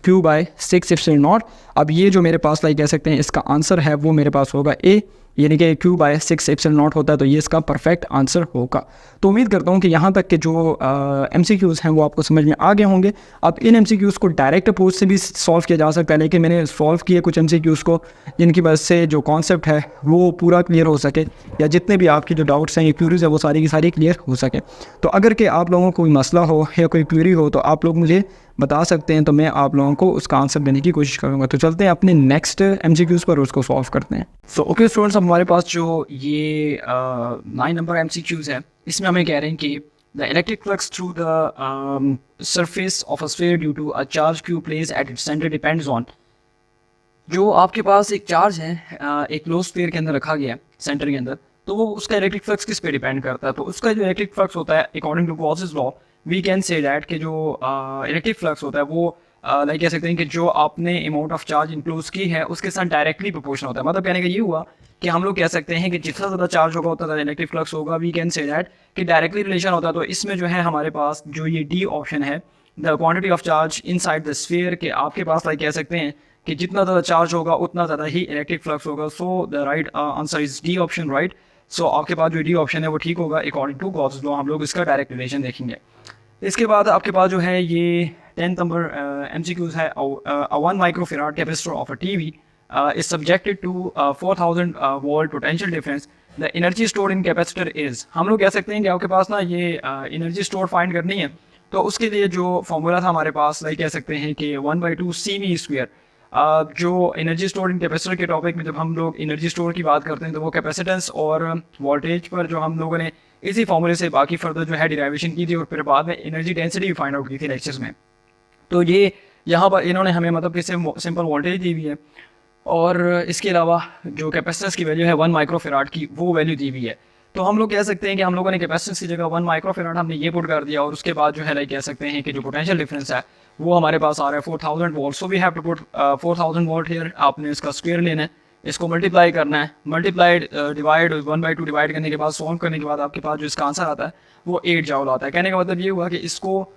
[SPEAKER 1] Q by 6 epsilon naught. अब ये जो मेरे पास लाइक कह सकते हैं इसका आंसर है वो मेरे पास होगा ए, यानी कि क्यू बाई 6 एप्सिलॉन नॉट होता है, तो ये इसका परफेक्ट आंसर होगा। तो उम्मीद करता हूँ कि यहाँ तक के जो MCQs हैं वो आपको समझ में आ गए होंगे। अब इन MCQs को डायरेक्ट अप्रोच से भी सॉल्व किया जा सकता है, लेकिन मैंने सॉल्व किए कुछ MCQs को जिनकी वजह से जो कॉन्सेप्ट है वो पूरा क्लियर हो सके, या जितने भी आपकी जो डाउट्स हैं या क्यूरीज है वो सारी की सारी क्लियर हो सके। तो अगर कि आप लोगों को कोई मसला हो या कोई क्यूरी हो तो आप लोग मुझे बता सकते हैं, तो मैं आप लोगों को उसका आंसर देने की कोशिश करूँगा। तो चलते हैं अपने नेक्स्ट MCQs पर, उसको सॉल्व करते हैं। सो ओके स्टूडेंट्स, हमारे पास जो ये 9 नंबर MCQs है इसमें हमें कह रहे हैं कि the electric flux through the surface of a sphere due to a charge Q place at its centre depends on. जो आपके पास एक चार्ज है एक क्लोज स्फीयर के अंदर रखा गया है सेंटर के अंदर, तो वो उसका इलेक्ट्रिक फ्लक्स किस पे डिपेंड करता है। तो उसका जो इलेक्ट्रिक फ्लक्स होता है according to Gauss's law we can say that कि जो इलेक्ट्रिक फ्लक्स होता है वो लाइक कह सकते हैं कि जो आपने अमाउंट ऑफ चार्ज इंक्लूज की है उसके साथ डायरेक्टली प्रोपोर्शनल होता है। मतलब कहने का ये हुआ कि हम लोग कह सकते हैं कि जितना ज़्यादा चार्ज होगा उतना ज़्यादा इलेक्ट्रिक फ्लक्स होगा। वी कैन से दैट कि डायरेक्टली रिलेशन होता है। तो इसमें जो है हमारे पास जो ये डी ऑप्शन है, the quantity of charge inside the sphere, के आपके पास लाइक कह सकते हैं कि जितना ज़्यादा चार्ज होगा उतना ज़्यादा ही इलेक्ट्रिक फ्लक्स होगा। So the right answer is D option, right. So आपके पास जो डी ऑप्शन है वो ठीक होगा अकॉर्डिंग टू गॉसेस लॉ। हम लोग इसका डायरेक्ट रिलेशन देखेंगे। इसके बाद आपके पास जो है ये 10th नंबर MCQs है। a 1 microfarad capacitor of a TV is subjected to 4000 volt potential difference. The energy stored in capacitor is, हम लोग कह सकते हैं कि आपके पास ना ये एनर्जी स्टोर फाइंड करनी है तो उसके लिए जो फॉर्मूला था हमारे पास, लाइक कह सकते हैं कि 1/2 CV²। जो एनर्जी स्टोरिंग कैपेसिटर के टॉपिक में जब हम लोग एनर्जी स्टोर की बात करते हैं तो वो कैपेसिटेंस और वोल्टेज पर जो हम लोगों ने इसी फॉर्मूले से बाकी फर्दर जो है डिराइवेशन की थी और फिर बाद में एनर्जी डेंसिटी भी फाइंड आउट की थी लेक्चर्स में। तो ये यहाँ पर इन्होंने हमें मतलब कि सिंपल वोल्टेज दी हुई है और इसके अलावा जो कैपेसिटेंस की वैल्यू है 1 माइक्रोफेराड की वो वैल्यू दी हुई है। तो हम लोग कह सकते हैं कि हम लोगों ने कैपेसिटेंस की जगह 1 माइक्रोफेराड हमने ये पुट कर दिया और उसके बाद जो है लाइक कह सकते हैं कि जो पोटेंशियल डिफरेंस है वो हमारे पास आ रहा है 4000 volt. So we have to put 4000 volt here. आपने इसका स्क्वायर लेना है, इसको मल्टीप्लाई करना है, मल्टीप्लाइड डिवाइड 1/2 डिवाइड करने के बाद सॉल्व करने के बाद आपके पास जो इसका आंसर आता है वो 8 जूल आता है। कहने का मतलब ये हुआ कि इसको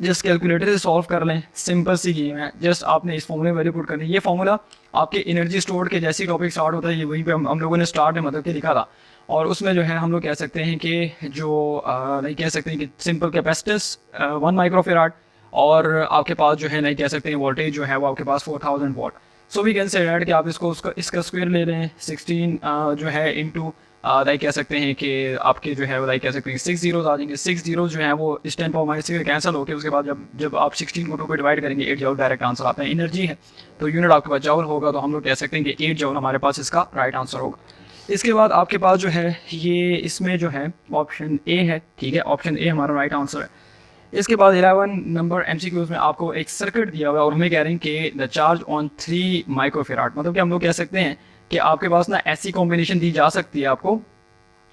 [SPEAKER 1] जस्ट कैलकुलेटर से सॉल्व कर लें, सिंपल सी गेम है। जस्ट आपने इस फॉर्मूले में वैल्यू पुट करनी है। ये फॉर्मूला आपके एनर्जी स्टोर के जैसी टॉपिक स्टार्ट होता है ये वहीं पे हम लोगों ने स्टार्ट में मतलब कि लिखा था और उसमें जो है हम लोग कह सकते हैं कि जो नहीं कह सकते हैं कि सिंपल कैपेसिटेंस 1 माइक्रोफेराड और आपके पास जो है नहीं कह सकते हैं वोल्टेज जो है वो आपके पास 4000 volt. So we can say that कि आप इसका स्क्वायर ले लें 16 जो है इंटू लाइक कह सकते हैं कि आपके जो है लाइक कह सकते हैं 6 जीरोज आ जाएंगे। 6 जीरोज जो है वो इस 10 पावर माइनस कैंसिल होकर उसके बाद जब आप 16 को 2 पे डिवाइड करेंगे 8 जूल डायरेक्ट आंसर आता है। एनर्जी है तो यूनिट आपके पास जूल होगा, तो हम लोग कह सकते हैं कि 8 जूल हमारे पास इसका राइट आंसर होगा। इसके बाद आपके पास जो है ये इसमें जो है ऑप्शन ए है, ठीक है, ऑप्शन ए हमारा राइट आंसर है। इसके बाद 11 नंबर MCQs में आपको एक सर्किट दिया हुआ है और हमें कह रहे हैं कि द चार्ज ऑन 3 माइक्रोफेराड, मतलब कि हम लोग कह सकते हैं कि आपके पास ना ऐसी कॉम्बिनेशन दी जा सकती है आपको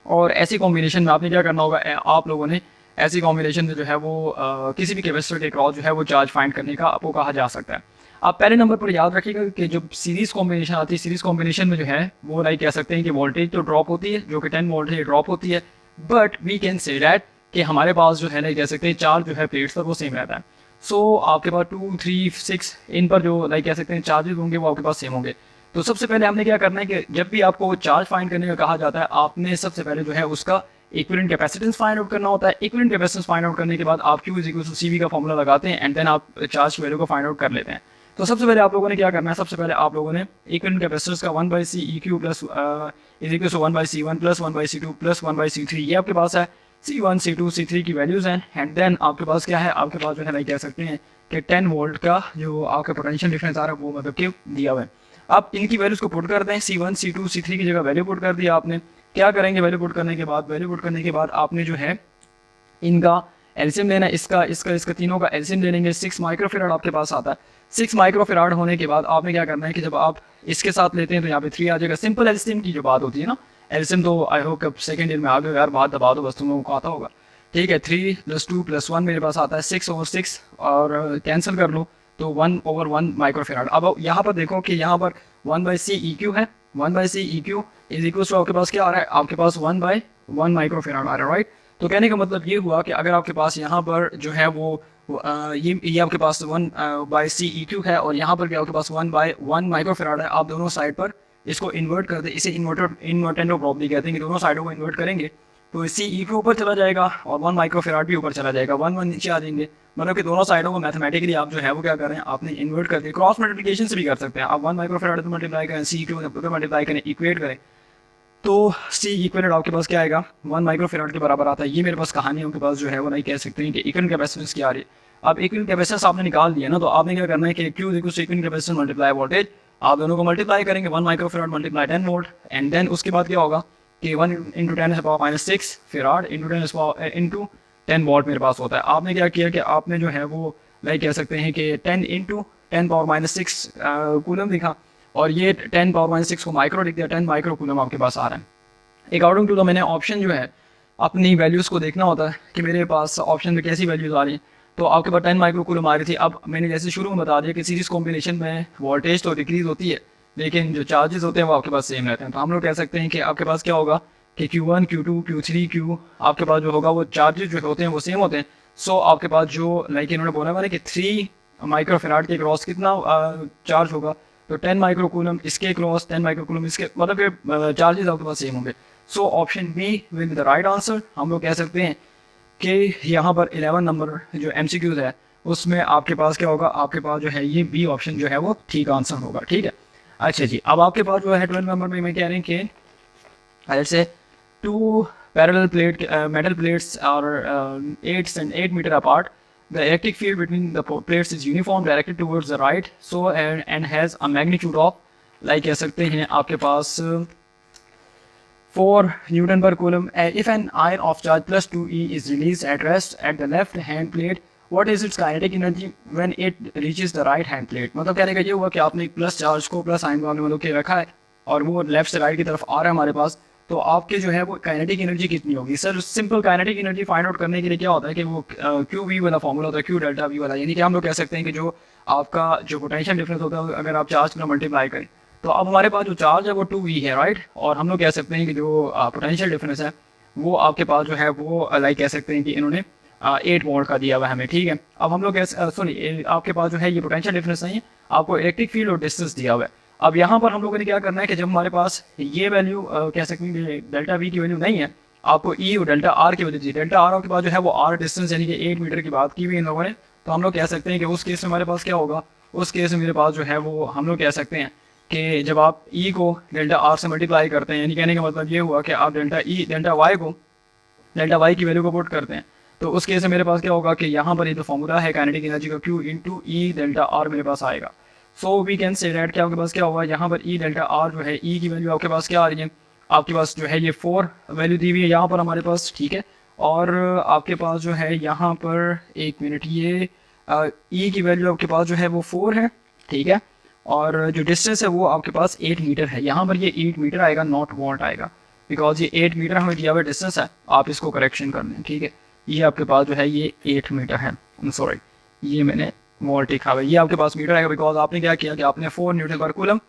[SPEAKER 1] और ऐसी कॉम्बिनेशन में आपने क्या करना होगा, आप लोगों ने ऐसी कॉम्बिनेशन में जो है वो किसी भी कैपेसिटर के क्रॉस जो है वो चार्ज फाइंड करने का आपको कहा जा सकता है। आप पहले नंबर पर याद रखिएगा कि जब सीरीज़ कॉम्बिनेशन आती है, सीरीज़ कॉम्बिनेशन में जो है वो लाइक कह सकते हैं कि वोल्टेज तो ड्रॉप होती है जो कि 10 वोल्ट है ड्रॉप होती है, but we can say that कि हमारे पास जो है लाइक कह सकते हैं चार्ज जो है प्लेट्स पर वो सेम रहता है। सो आपके पास 2, 3, 6 इन पर जो लाइक कह सकते हैं चार्जेस होंगे वो आपके पास सेम होंगे। तो सबसे पहले हमने क्या करना है कि जब भी आपको चार्ज फाइंड करने का कहा जाता है आपने सबसे पहले जो है उसका इक्विवेलेंट कैपेसिटेंस फाइंड आउट करना होता है। इक्विवेलेंट कैपेसिटेंस फाइंड आउट करने के बाद आप Q = CV का फॉर्मूला लगाते हैं एंड देन आप चार्ज की वैल्यू को फाइंड आउट कर लेते हैं। तो सबसे पहले आप लोगों ने क्या करना है, सबसे पहले आप लोगों ने इक्विवेलेंट कैपेसिटेंस का 1/CEQ plus = 1/C1 plus 1/C2 plus 1/C3 ये आपके पास है। C1, C2, C3 की वैल्यूज़ हैं एंड देन आपके पास क्या है, आपके पास जो है नहीं कह सकते हैं कि 10 वोल्ट का जो आपका पोटेंशियल डिफरेंस आ रहा है वो मतलब कि दिया हुआ है। आप इनकी वैल्यूज़ को पुट कर दें, C1, C2, C3 की जगह वैल्यू पुट कर दिया आपने। क्या करेंगे, वैल्यू पुट करने के बाद आपने जो है इनका एलसीएम लेना है, इसका तीनों का एलसीएम ले लेंगे। 6 माइक्रोफेराड आपके पास आता है। 6 माइक्रोफेराड होने के बाद आपने क्या करना है कि जब आप इसके साथ लेते हैं तो यहाँ पे 3 आ जाएगा। सिंपल एलसीएम की जो बात होती है ना, एलसीएम तो आई होप कब सेकंड ईयर में आ गए यार, बात दबा दो बस, तुम लोगों को आता होगा, ठीक है। 3 + 2 + 1 मेरे पास आता है 6/6 और कैंसिल कर लो तो 1/1 माइक्रोफेराड। अब यहाँ पर देखो कि यहाँ पर 1/CEQ है, 1/CEQ इज इक्वल टू आपके पास क्या आ रहा है, आपके पास 1/1 माइक्रोफेराड आ रहा है, राइट। तो कहने का मतलब ये हुआ कि अगर आपके पास यहाँ पर जो है वो ये आपके पास 1/CEQ है और यहाँ पर भी आपके पास 1/1 माइक्रोफेराड है। आप दोनों साइड पर इसको इन्वर्ट कर दे, इसे इन्वर्टेंडो प्रॉपर्टी कहते हैं कि दोनों साइडों को इन्वर्ट करेंगे तो CEQ ऊपर चला जाएगा और 1 माइक्रोफेराड भी ऊपर चला जाएगा, 1 नीचे आ जाएंगे। मतलब कि दोनों साइडों को मैथमेटिकली आप जो है वो क्या करें, आपने इन्वर्ट करके क्रॉस मल्टीप्लिकेशन से भी कर सकते हैं। आप 1 माइक्रोफेराड पर मल्टीप्लाई करें, CEQ पर मल्टीप्लाई करें, इक्वेट करें तो C इक्वेलेंट आपके पास क्या आएगा, 1 माइक्रोफेराड के बराबर आता है। ये मेरे पास कहानी है, उनके पास जो है वो नहीं कह सकते हैं कि इक्विवेलेंट कैपेसिटेंस क्या आ रही है। अब इक्विवेलेंट कैपेसिटेंस आपने निकाल दिया ना, तो आपने क्या करना है कि Q = equivalent capacitance multiply voltage, आप दोनों को मल्टीप्लाई करेंगे 1 microfarad multiply 10 volt and then उसके बाद क्या होगा कि 1 × 10⁻⁻6 फेराड इंटू 10 वोल्ट मेरे पास होता है। आपने क्या किया कि आपने जो है वो लाइक कह सकते हैं कि 10 × 10⁻⁻6 कूलम लिखा और ये 10⁻⁻6 को माइक्रो लिख दिया, 10 माइक्रो कूलम आपके पास आ रहा है। अकॉर्डिंग टू द मैंने ऑप्शन जो है अपनी वैल्यूज़ को देखना होता है कि मेरे पास ऑप्शन में कैसी वैल्यूज़ आ रही हैं। तो आपके पास 10 माइक्रो कूलम आ रही थी। अब मैंने जैसे शुरू में बता दिया कि सीरीज़ कॉम्बिनेशन में वोल्टेज तो डिक्रीज़ होती है लेकिन जो चार्जेस होते हैं वो आपके पास सेम रहते हैं। तो हम लोग कह सकते हैं कि आपके पास क्या होगा कि Q1, Q2, Q3, Q आपके पास जो होगा वो चार्जेस जो होते हैं वो सेम होते हैं। सो आपके पास जो लाइक इन्होंने बोला हुआ है कि 3 माइक्रोफेराड के क्रॉस कितना चार्ज होगा, तो 10 माइक्रोकूलम इसके क्रॉस 10 माइक्रोकूलम इसके, मतलब कि चार्जेस आपके पास सेम होंगे। So option B will be the right answer. हम लोग कह सकते हैं कि यहाँ पर 11 नंबर जो MCQs है उसमें आपके पास क्या होगा, आपके पास जो है ये बी ऑप्शन जो है वो ठीक आंसर होगा, ठीक है। अच्छा जी, अब आपके पास जो है 12 नंबर में मैं कह रहे हैं कि जैसे 2 पैरेलल प्लेट मेटल प्लेट्स और 8 metre apart the electric field between the plates is uniform directed towards the right so and has a magnitude of, like कह सकते हैं आपके पास 4 Newton per coulomb. If an ion of charge plus 2e is released at rest at the left hand plate, what is its kinetic energy when it reaches the right hand plate? मतलब कहने का ये हुआ कि आपने एक प्लस चार्ज को प्लस आयन को आपने मतलब के रखा है और वो लेफ्ट से राइट की तरफ आ रहा है हमारे पास, तो आपके जो है वो काइनेटिक एनर्जी कितनी होगी? Sir simple kinetic energy find out करने के लिए क्या होता है कि वो क्यू वी वाला फॉर्मूला होता है, क्यू डेल्टा वी वाला, यानी कि हम लोग कह सकते हैं कि जो आपका जो पोटेंशियल डिफरेंस होता है अगर आप चार्ज को मल्टीप्लाई करें तो अब हमारे पास जो चार्ज है वो 2v है, राइट। और हम लोग कह सकते हैं कि जो पोटेंशियल डिफरेंस है वो आपके पास जो है वो लाइक कह सकते हैं कि इन्होंने 8 वोल्ट का दिया हुआ है हमें, ठीक है। अब हम लोग सॉरी आपके पास जो है ये पोटेंशियल डिफरेंस नहीं है, आपको इलेक्ट्रिक फील्ड और डिस्टेंस दिया हुआ है। अब यहाँ पर हम लोगों ने क्या करना है कि जब हमारे पास ये वैल्यू कह सकते हैं कि डेल्टा वी की वैल्यू नहीं है, आपको ई और डेल्टा आर की वैल्यू दी। डेल्टा आर के पास जो है वो आर डिस्टेंस यानी कि 8 मीटर की बात की हुई इन लोगों ने, तो हम लोग कह सकते हैं कि उस केस में हमारे पास क्या होगा, उस केस में मेरे पास जो है वो हम लोग कह सकते हैं कि जब आप ई को डेल्टा आर से मल्टीप्लाई करते हैं, यानी कहने का मतलब ये हुआ कि आप डेल्टा वाई की वैल्यू को पुट करते हैं, तो उस केस में मेरे पास क्या होगा कि यहाँ पर ये जो फॉर्मूला है काइनेटिक एनर्जी का Q into E delta R मेरे पास आएगा। So we can say that कि आपके पास क्या होगा, यहाँ पर ई डेल्टा आर जो है ई की वैल्यू आपके पास क्या आ रही है, आपके पास जो है ये 4 वैल्यू दी हुई है यहाँ पर हमारे पास, ठीक है। और आपके पास जो है यहाँ पर एक मिनट ये ई की वैल्यू आपके पास जो है वो 4 है, ठीक है। और जो डिस्टेंस है वो आपके पास 8 मीटर है, यहाँ पर ये 8 मीटर आएगा नॉट वॉल्ट आएगा, बिकॉज ये 8 मीटर हमें दिया हुआ डिस्टेंस है, आप इसको करेक्शन कर लें, ठीक है। ये आपके पास जो है ये 8 मीटर है, सॉरी ये मैंने वॉल्ट लिखा हुआ है, ये आपके पास मीटर आएगा बिकॉज आपने क्या किया कि आपने 4 Newton per coulomb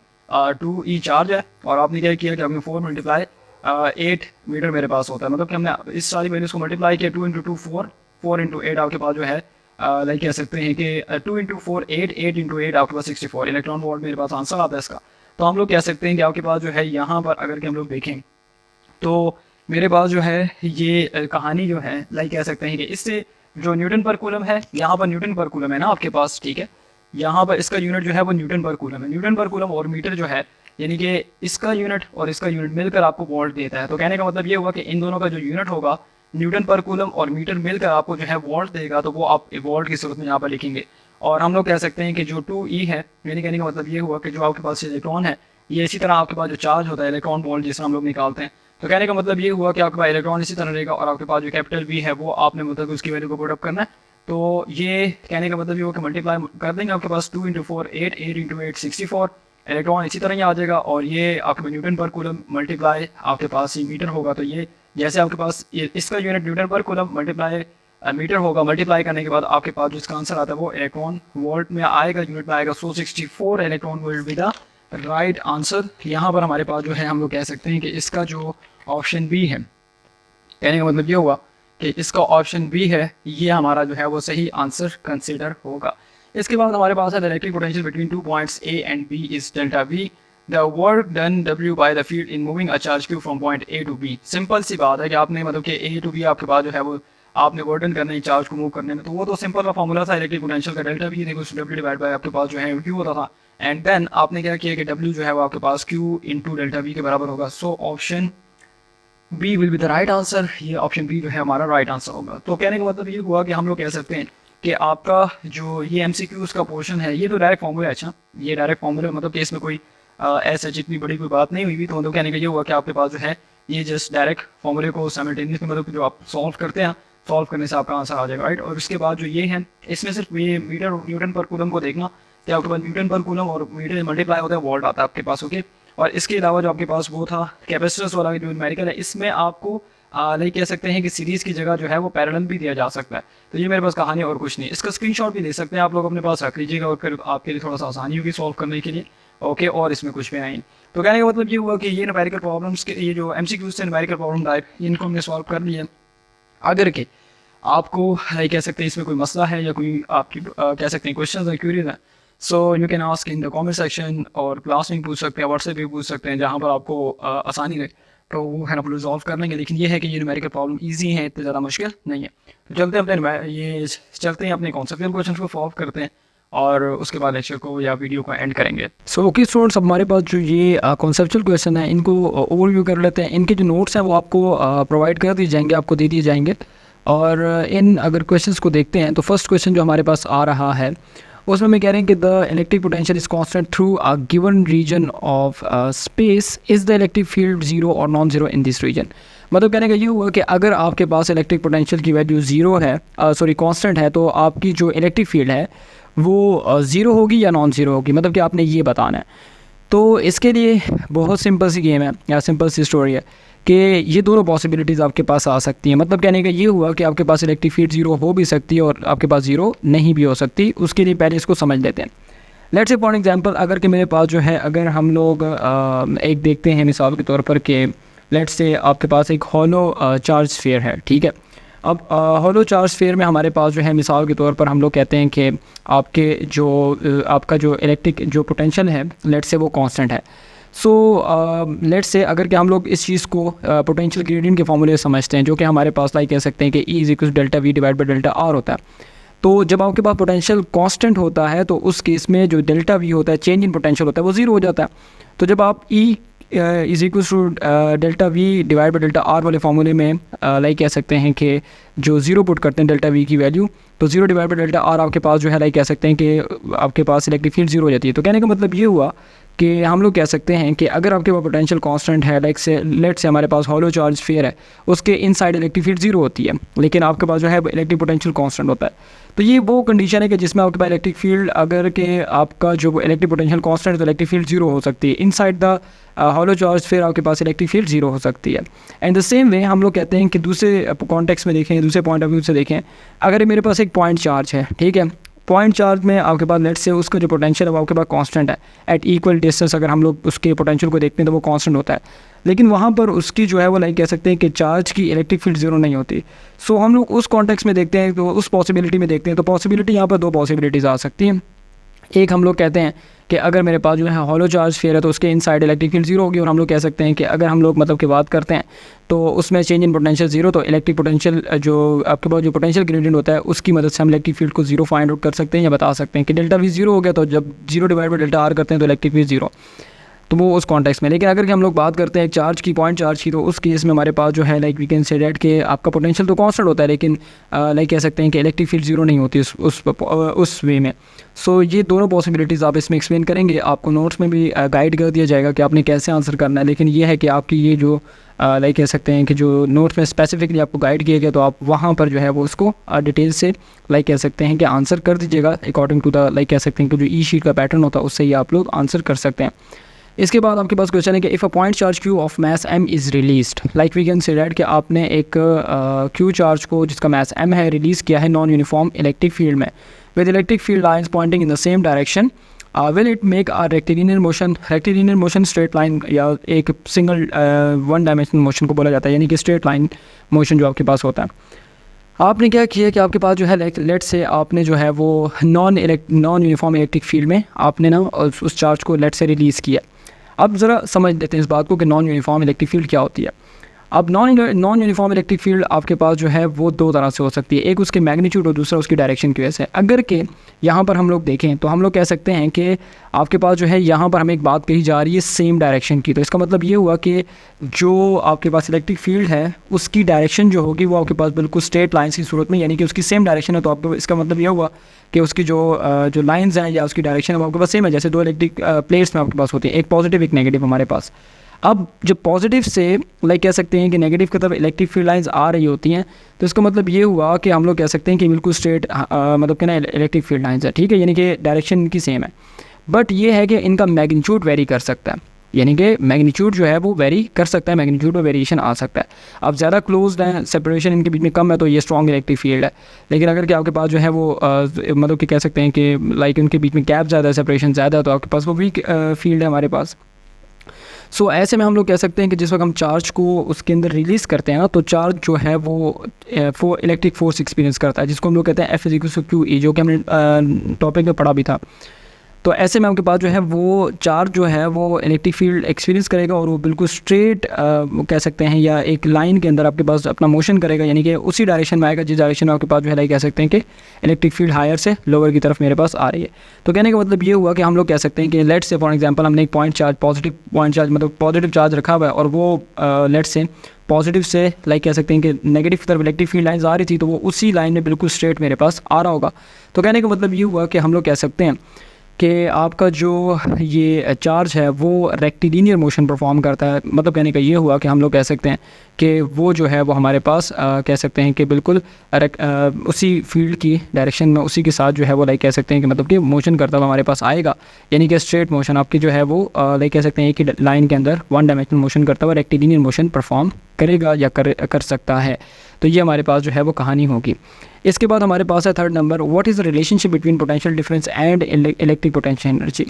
[SPEAKER 1] 2e charge है और आपने क्या किया कि आपने 4 मल्टीप्लाई 8 मीटर मेरे पास होता है, मतलब कि हमने इस सारी वैल्यूज को मल्टीप्लाई किया 2 इंटू 2 4 इंटू 8 आपके पास जो है लाइक कह सकते हैं कि 2 इंटू 4 8 इंटू 8 आपके पास 64 इलेक्ट्रॉन वोल्ट मेरे पास आंसर आता है इसका। तो हम लोग कह सकते हैं कि आपके पास जो है यहाँ पर अगर कि हम लोग देखें तो मेरे पास जो है ये कहानी जो है लाइक कह सकते हैं कि इससे जो न्यूटन पर कूलम है, यहाँ पर न्यूटन पर कूलम है ना आपके पास, ठीक है। यहाँ पर इसका यूनिट जो है वो न्यूटन पर कूलम है, न्यूटन पर कूलम और मीटर जो है यानी कि इसका यूनिट और इसका यूनिट मिलकर आपको वोल्ट देता है। तो कहने का मतलब ये हुआ कि इन दोनों का जो यूनिट होगा न्यूटन पर कूलम और मीटर मिलकर आपको जो है वोल्ट देगा, तो वो आप वोल्ट की सूरत में यहाँ पर लिखेंगे। और हम लोग कह सकते हैं कि जो 2e है, यानी कहने का मतलब ये हुआ कि जो आपके पास इलेक्ट्रॉन है ये इसी तरह आपके पास जो चार्ज होता है इलेक्ट्रॉन वोल्ट जिसे हम लोग निकालते हैं, तो कहने का मतलब ये हुआ कि आपके पास इलेक्ट्रॉन इसी तरह रहेगा और आपके पास जो कैपिटल V है वो आपने मतलब उसकी वैल्यू को पुट अप करना है। तो ये कहने का मतलब ये हुआ कि मल्टीप्लाई कर देंगे आपके पास 2 इंटू 4 8 इंटू 8 64 इलेक्ट्रॉन इसी तरह ही आ जाएगा और ये आपके न्यूटन पर कूलम मल्टीप्लाई आपके पास ही मीटर होगा। तो ये जैसे आपके पास इसका unit Newton per coulomb multiply metre होगा, मल्टीप्लाई करने के बाद आपके पास जो इसका आंसर आता है वो इलेक्ट्रॉन वोल्ट में आएगा, यूनिट में आएगा। 164 electron volt with the right answer. यहाँ पर हमारे पास जो है हम लोग कह सकते हैं कि इसका जो ऑप्शन बी है, कहने का मतलब ये हुआ कि इसका ऑप्शन बी है, ये हमारा जो है वो सही आंसर कंसिडर होगा। इसके बाद हमारे पास है the electric potential between 2 points A and B is delta V, the work done W by the field in moving a charge Q from point A to B. Simple सी बात है कि आपने मतलब कि ए टू बी आपके पास जो है वो आपने वर्क डन करना है चार्ज को मूव करने में, तो वो तो सिंपल का फॉर्मूला था इलेक्ट्रिक पोटेंशियल का delta we W divide by आपके पास जो है Q होता था। एंड देन आपने क्या किया कि W जो है वो आपके पास Q इंटू डेल्टा वी के बराबर होगा। So option B will be the right answer, ये ऑप्शन बी जो है हमारा राइट आंसर होगा। तो कहने का मतलब ये हुआ कि हम लोग कह सकते हैं कि आपका जो ये MCQs का पोर्शन है ये तो डायरेक्ट फॉर्मूला है। अच्छा ये डायरेक्ट फॉर्मूला मतलब कि इसमें कोई ऐसा जितनी बड़ी कोई बात नहीं हुई भी, तो मतलब कहने का ये हुआ कि आपके पास जो है ये जस्ट डायरेक्ट फॉर्मूले को साइमल्टेनियस मतलब जो आप सॉल्व करते हैं, सॉल्व करने से आपका आंसर आ जाएगा, राइट। और उसके बाद जो ये है इसमें सिर्फ ये मीटर न्यूटन पर कूलम को देखना कि आपके पास न्यूटन पर कूलम और मीटर मल्टीप्लाई होता है वोल्ट आता है आपके पास, ओके। और इसके अलावा जो आपके पास वो था कैपेसिटेंस वाला जो न्यूमेरिकल है, इसमें आपको नहीं कह सकते हैं कि सीरीज़ की जगह जो है वो पैरेलल भी दिया जा सकता है। तो ये मेरे पास कहानी और कुछ नहीं, इसका स्क्रीनशॉट भी ले सकते हैं आप लोग अपने पास रख लीजिएगा और फिर आपके लिए थोड़ा सा आसानी होगी सॉल्व करने के लिए, ओके। और इसमें कुछ भी नहीं। तो कहने का मतलब ये हुआ कि ये न्यूमेरिकल प्रॉब्लम्स के ये जो MCQs से न्यूमेरिकल प्रॉब्लम टाइप इनको हमने सॉल्व कर लिया। अगर के आपको कह सकते हैं इसमें कोई मसला है या कोई आपकी कह सकते हैं क्वेश्चन है, क्यूरीज है, so you can ask in the comment section, और क्लास में पूछ सकते हैं, व्हाट्सएप भी पूछ सकते हैं, जहाँ पर आपको आसानी रहे तो वो है ना रिजॉल्व कर लेंगे। लेकिन ये है कि ये न्यूमेरिकल प्रॉब्लम इजी है, इतनी ज़्यादा मुश्किल नहीं है। तो चलते हैं अपने कॉन्सेप्चुअल क्वेश्चन को सॉल्व करते हैं और उसके बाद लेक्चर को या वीडियो को एंड करेंगे। सो ओके स्टूडेंट्स, हमारे पास जो ये कॉन्सेप्चुअल क्वेश्चन है इनको ओवरव्यू कर लेते हैं। इनके जो नोट्स हैं वो आपको प्रोवाइड कर दिए जाएंगे, आपको दे दिए जाएंगे। और इन अगर क्वेश्चंस को देखते हैं तो फर्स्ट क्वेश्चन जो हमारे पास आ रहा है उसमें मैं कह रहे हैं कि the electric potential is constant through a given region of space, is the electric field zero और non zero in this region. मतलब कहने का ये हुआ कि अगर आपके पास इलेक्ट्रिक पोटेंशियल की वैल्यू ज़ीरो है, सॉरी कांस्टेंट है, तो आपकी जो इलेक्ट्रिक फील्ड है वो ज़ीरो होगी या नॉन ज़ीरो होगी, मतलब कि आपने ये बताना है। तो इसके लिए बहुत सिंपल सी गेम है या सिंपल सी स्टोरी है कि ये दोनों पॉसिबिलिटीज़ आपके पास आ सकती हैं। मतलब कहने का ये हुआ कि आपके पास इलेक्ट्रिक फील्ड ज़ीरो हो भी सकती है और आपके पास ज़ीरो नहीं भी हो सकती। उसके लिए पहले इसको समझ लेते हैं। लेट्स से फॉर एग्जांपल अगर कि मेरे पास जो है, अगर हम लोग एक देखते हैं मिसाल के तौर पर कि लेट्स से आपके पास एक हॉलो चार्ज स्फीयर है, ठीक है। अब हॉलो चार्ज स्फीयर में हमारे पास जो है मिसाल के तौर पर हम लोग कहते हैं कि आपके जो आपका जो इलेक्ट्रिक जो पोटेंशियल है लेट्स से वो कांस्टेंट है। सो लेट्स से अगर कि हम लोग इस चीज़ को पोटेंशियल ग्रेडियंट के फॉर्मूले समझते हैं, जो कि हमारे पास लाइक कह सकते हैं कि E equal delta V divide by delta are होता है। तो जब आपके पास पोटेंशियल कांस्टेंट होता है तो उस केस में जो डेल्टा वी होता है, चेंज इन पोटेंशियल होता है, वो ज़ीरो हो जाता है। तो जब आप E is equal to delta V divide by delta R वाले फार्मूले में लाइक कह सकते हैं कि जो ज़ीरो पुट करते हैं डेल्टा वी की वैल्यू, तो zero divide by delta are आपके पास जो है लाइक कह सकते हैं कि आपके पास इलेक्ट्रिक फील्ड ज़ीरो हो जाती है। तो कहने का मतलब ये हुआ कि हम लोग कह सकते हैं कि अगर आपके पास पोटेंशियल कांस्टेंट है, लाइक से लेट से हमारे पास हॉलो चार्ज स्फीयर है, उसके इनसाइड इलेक्ट्रिक फील्ड ज़ीरो होती है, लेकिन आपके पास जो है इलेक्ट्रिक पोटेंशियल कांस्टेंट होता है। तो ये वो कंडीशन है कि जिसमें आपके पास इलेक्ट्रिक फील्ड, अगर के आपका जो इलेक्ट्रिक पोटेंशियल कांस्टेंट है तो इलेक्ट्रिक फील्ड ज़ीरो हो सकती है। Inside the hollow charge sphere आपके पास इलेक्ट्रिक फील्ड ज़ीरो हो सकती है। एंड द सेम वे हम लोग कहते हैं कि दूसरे कॉन्टेक्स्ट में देखें, दूसरे पॉइंट ऑफ व्यू से देखें, अगर मेरे पास एक पॉइंट चार्ज है, ठीक है, पॉइंट चार्ज में आपके पास लेट से उसका जो पोटेंशियल है वो आपके पास कांस्टेंट है। एट इक्वल डिस्टेंस अगर हम लोग उसके पोटेंशियल को देखते हैं तो वो कांस्टेंट होता है, लेकिन वहाँ पर उसकी जो है वो लाइक कह सकते हैं कि चार्ज की इलेक्ट्रिक फील्ड ज़ीरो नहीं होती। सो हम लोग उस कॉन्टेक्स्ट में देखते हैं, तो उस पॉसिबिलिटी में देखते हैं, तो पॉसिबिलिटी यहाँ पर दो पॉसिबिलिटीज़ आ सकती हैं। एक हम लोग कहते हैं कि अगर मेरे पास जो है हॉलो चार्ज स्फीयर है तो उसके इनसाइड इलेक्ट्रिक फील्ड ज़ीरो होगी, और हम लोग कह सकते हैं कि अगर हम लोग मतलब की बात करते हैं तो उसमें चेंज इन पोटेंशियल ज़ीरो, तो इलेक्ट्रिक पोटेंशियल जो आपके पास जो पोटेंशियल ग्रेडियंट होता है उसकी मदद से हम इलेक्ट्रिक फील्ड को ज़ीरो फाइंड आउट कर सकते हैं या बता सकते हैं कि डेल्टा वी ज़ीरो हो गया, तो जब zero divide by delta are करते हैं तो इलेक्ट्रिक फील्ड ज़ीरो, तो वो उस कॉन्टेक्स्ट में। लेकिन अगर कि हम लोग बात करते हैं चार्ज की, पॉइंट चार्ज की, तो उस केस में हमारे पास जो है like we can say that कि आपका पोटेंशियल तो कांस्टेंट होता है, लेकिन लाइक कह सकते हैं कि इलेक्ट्रिक फील्ड ज़ीरो नहीं होती उस वे में। सो ये दोनों पॉसिबिलिटीज़ आप इसमें एक्सप्लेन करेंगे, आपको नोट्स में भी गाइड कर दिया जाएगा कि आपने कैसे आंसर करना है। लेकिन ये है कि आपकी ये जो लाइक कह सकते हैं कि जो नोट्स में स्पेसिफिकली आपको गाइड किया गया, तो आप वहाँ पर जो है वो उसको डिटेल से लाइक कह सकते हैं कि आंसर कर दीजिएगा अकॉर्डिंग टू द लाइक कह सकते हैं कि जो ई शीट का पैटर्न होता है उससे ही आप लोग आंसर कर सकते हैं। इसके बाद आपके पास क्वेश्चन है कि if a point charge Q of mass m is released, like we can say that कि आपने एक क्यू चार्ज को जिसका मैस m है रिलीज़ किया है नॉन यूनिफॉर्म इलेक्ट्रिक फील्ड में, with electric field lines pointing in the same direction, will it make a rectilinear motion. Rectilinear motion straight line या एक सिंगल वन डायमेंशनल मोशन को बोला जाता है, यानी कि स्ट्रेट लाइन मोशन जो आपके पास होता है। आपने क्या किया कि आपके पास जो है लेट से आपने जो है वो नॉन यूनिफॉर्म इलेक्ट्रिक फील्ड में आपने ना उस चार्ज को लेट से रिलीज़ किया। अब ज़रा समझ लेते हैं इस बात को कि नॉन यूनिफॉर्म इलेक्ट्रिक फील्ड क्या होती है। अब नॉन यूनिफॉर्म इलेक्ट्रिक फील्ड आपके पास जो है वो दो तरह से हो सकती है, एक उसके मैग्नीट्यूड और दूसरा उसकी डायरेक्शन की वजह से। अगर के यहाँ पर हम लोग देखें तो हम लोग कह सकते हैं कि आपके पास जो है यहाँ पर हमें एक बात कही जा रही है सेम डायरेक्शन की, तो इसका मतलब ये हुआ कि जो आपके पास इलेक्ट्रिक फील्ड है उसकी डायरेक्शन जो होगी वो आपके पास बिल्कुल स्ट्रेट लाइन्स की सूरत में, यानी कि उसकी सेम डायरेक्शन है। तो आपको इसका मतलब ये हुआ कि उसकी जो लाइन्स हैं या उसकी डायरेक्शन है वो आपके पास सेम है, जैसे दो इलेक्ट्रिक प्लेट्स में आपके पास होती है, एक पॉजिटिव एक नेगेटिव हमारे पास। अब जब पॉजिटिव से लाइक कह सकते हैं कि नेगेटिव की तरफ इलेक्ट्रिक फील्ड लाइंस आ रही होती हैं, तो इसका मतलब ये हुआ कि हम लोग कह सकते हैं कि बिल्कुल स्ट्रेट मतलब कि ना इलेक्ट्रिक फील्ड लाइंस है, ठीक है, यानी कि डायरेक्शन इनकी सेम है। बट ये है कि इनका मैग्नीट्यूड वेरी कर सकता है, यानी कि मैग्नीट्यूड जो है वो वेरी कर सकता है, मैग्नीट्यूड में वेरिएशन आ सकता है। अब ज़्यादा क्लोज्ड है, सेपरेशन इनके बीच में कम है, तो ये स्ट्रॉन्ग इलेक्ट्रिक फील्ड है। लेकिन अगर कि आपके पास जो है वो मतलब कि कह सकते हैं कि लाइक उनके बीच में गैप ज़्यादा है, सेपरेशन ज़्यादा है, तो आपके पास वो वीक फील्ड है हमारे पास। सो ऐसे में हम लोग कह सकते हैं कि जिस वक्त हम चार्ज को उसके अंदर रिलीज़ करते हैं ना, तो चार्ज जो है वो इलेक्ट्रिक फोर्स एक्सपीरियंस करता है, जिसको हम लोग कहते हैं F = QE, जो कि हमने टॉपिक में पढ़ा भी था। तो ऐसे में आपके पास जो है वो चार्ज जो है वो इलेक्ट्रिक फील्ड एक्सपीरियंस करेगा और वो बिल्कुल स्ट्रेट कह सकते हैं या एक लाइन के अंदर आपके पास अपना मोशन करेगा, यानी कि उसी डायरेक्शन में आएगा जिस डायरेक्शन में आपके पास जो है लाइक कह सकते हैं कि इलेक्ट्रिक फील्ड हायर से लोअर की तरफ मेरे पास आ रही है। तो कहने का मतलब ये हुआ कि हम लोग कह सकते हैं कि लेट्स से फॉर एग्जांपल हमने एक point charge positive point charge मतलब पॉजिटिव चार्ज रखा हुआ है और वो लेट्स से पॉजिटिव से लाइक कह सकते हैं कि नेगेटिव की तरफ इलेक्ट्रिक फील्ड लाइन्स आ रही थी, तो वो उसी लाइन में बिल्कुल स्ट्रेट मेरे पास आ रहा होगा। तो कहने का मतलब ये हुआ कि हम लोग कह सकते हैं कि आपका जो ये चार्ज है वो रेक्टिलिनियर मोशन परफॉर्म करता है। मतलब कहने का ये हुआ कि हम लोग कह सकते हैं कि वो जो है वो हमारे पास कह सकते हैं कि बिल्कुल उसी फील्ड की डायरेक्शन में उसी के साथ जो है वो लाइक कह सकते हैं कि मतलब कि मोशन करता हुआ हमारे पास आएगा, यानी कि स्ट्रेट मोशन आपकी जो है वो लाइक कह सकते हैं एक ही लाइन के अंदर वन डायमेंशनल मोशन करता हुआ रेक्टिलिनियर मोशन परफॉर्म करेगा या कर सकता है। तो ये हमारे पास जो है वो कहानी होगी। इसके बाद हमारे पास है third number, what is the relationship between potential difference and electric potential energy.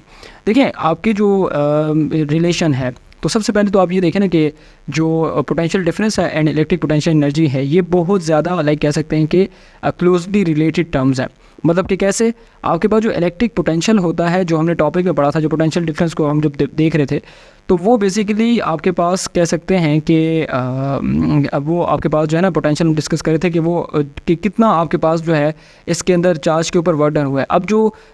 [SPEAKER 1] देखिए आपकी जो रिलेशन है, तो सबसे पहले तो आप ये देखें ना कि जो पोटेंशियल डिफरेंस है एंड इलेक्ट्रिक पोटेंशियल एनर्जी है ये बहुत ज़्यादा लाइक कह सकते हैं कि क्लोजली रिलेटेड टर्म्स हैं। मतलब कि कैसे आपके पास जो इलेक्ट्रिक पोटेंशियल होता है, जो हमने टॉपिक में पढ़ा था, जो पोटेंशियल डिफरेंस को हम जब देख रहे थे, तो वो बेसिकली आपके पास कह सकते हैं कि वो आपके पास जो है ना पोटेंशियल हम डिस्कस कर रहे थे कि वो कि कितना आपके पास जो है इसके अंदर चार्ज के ऊपर वर्डन हुआ है। अब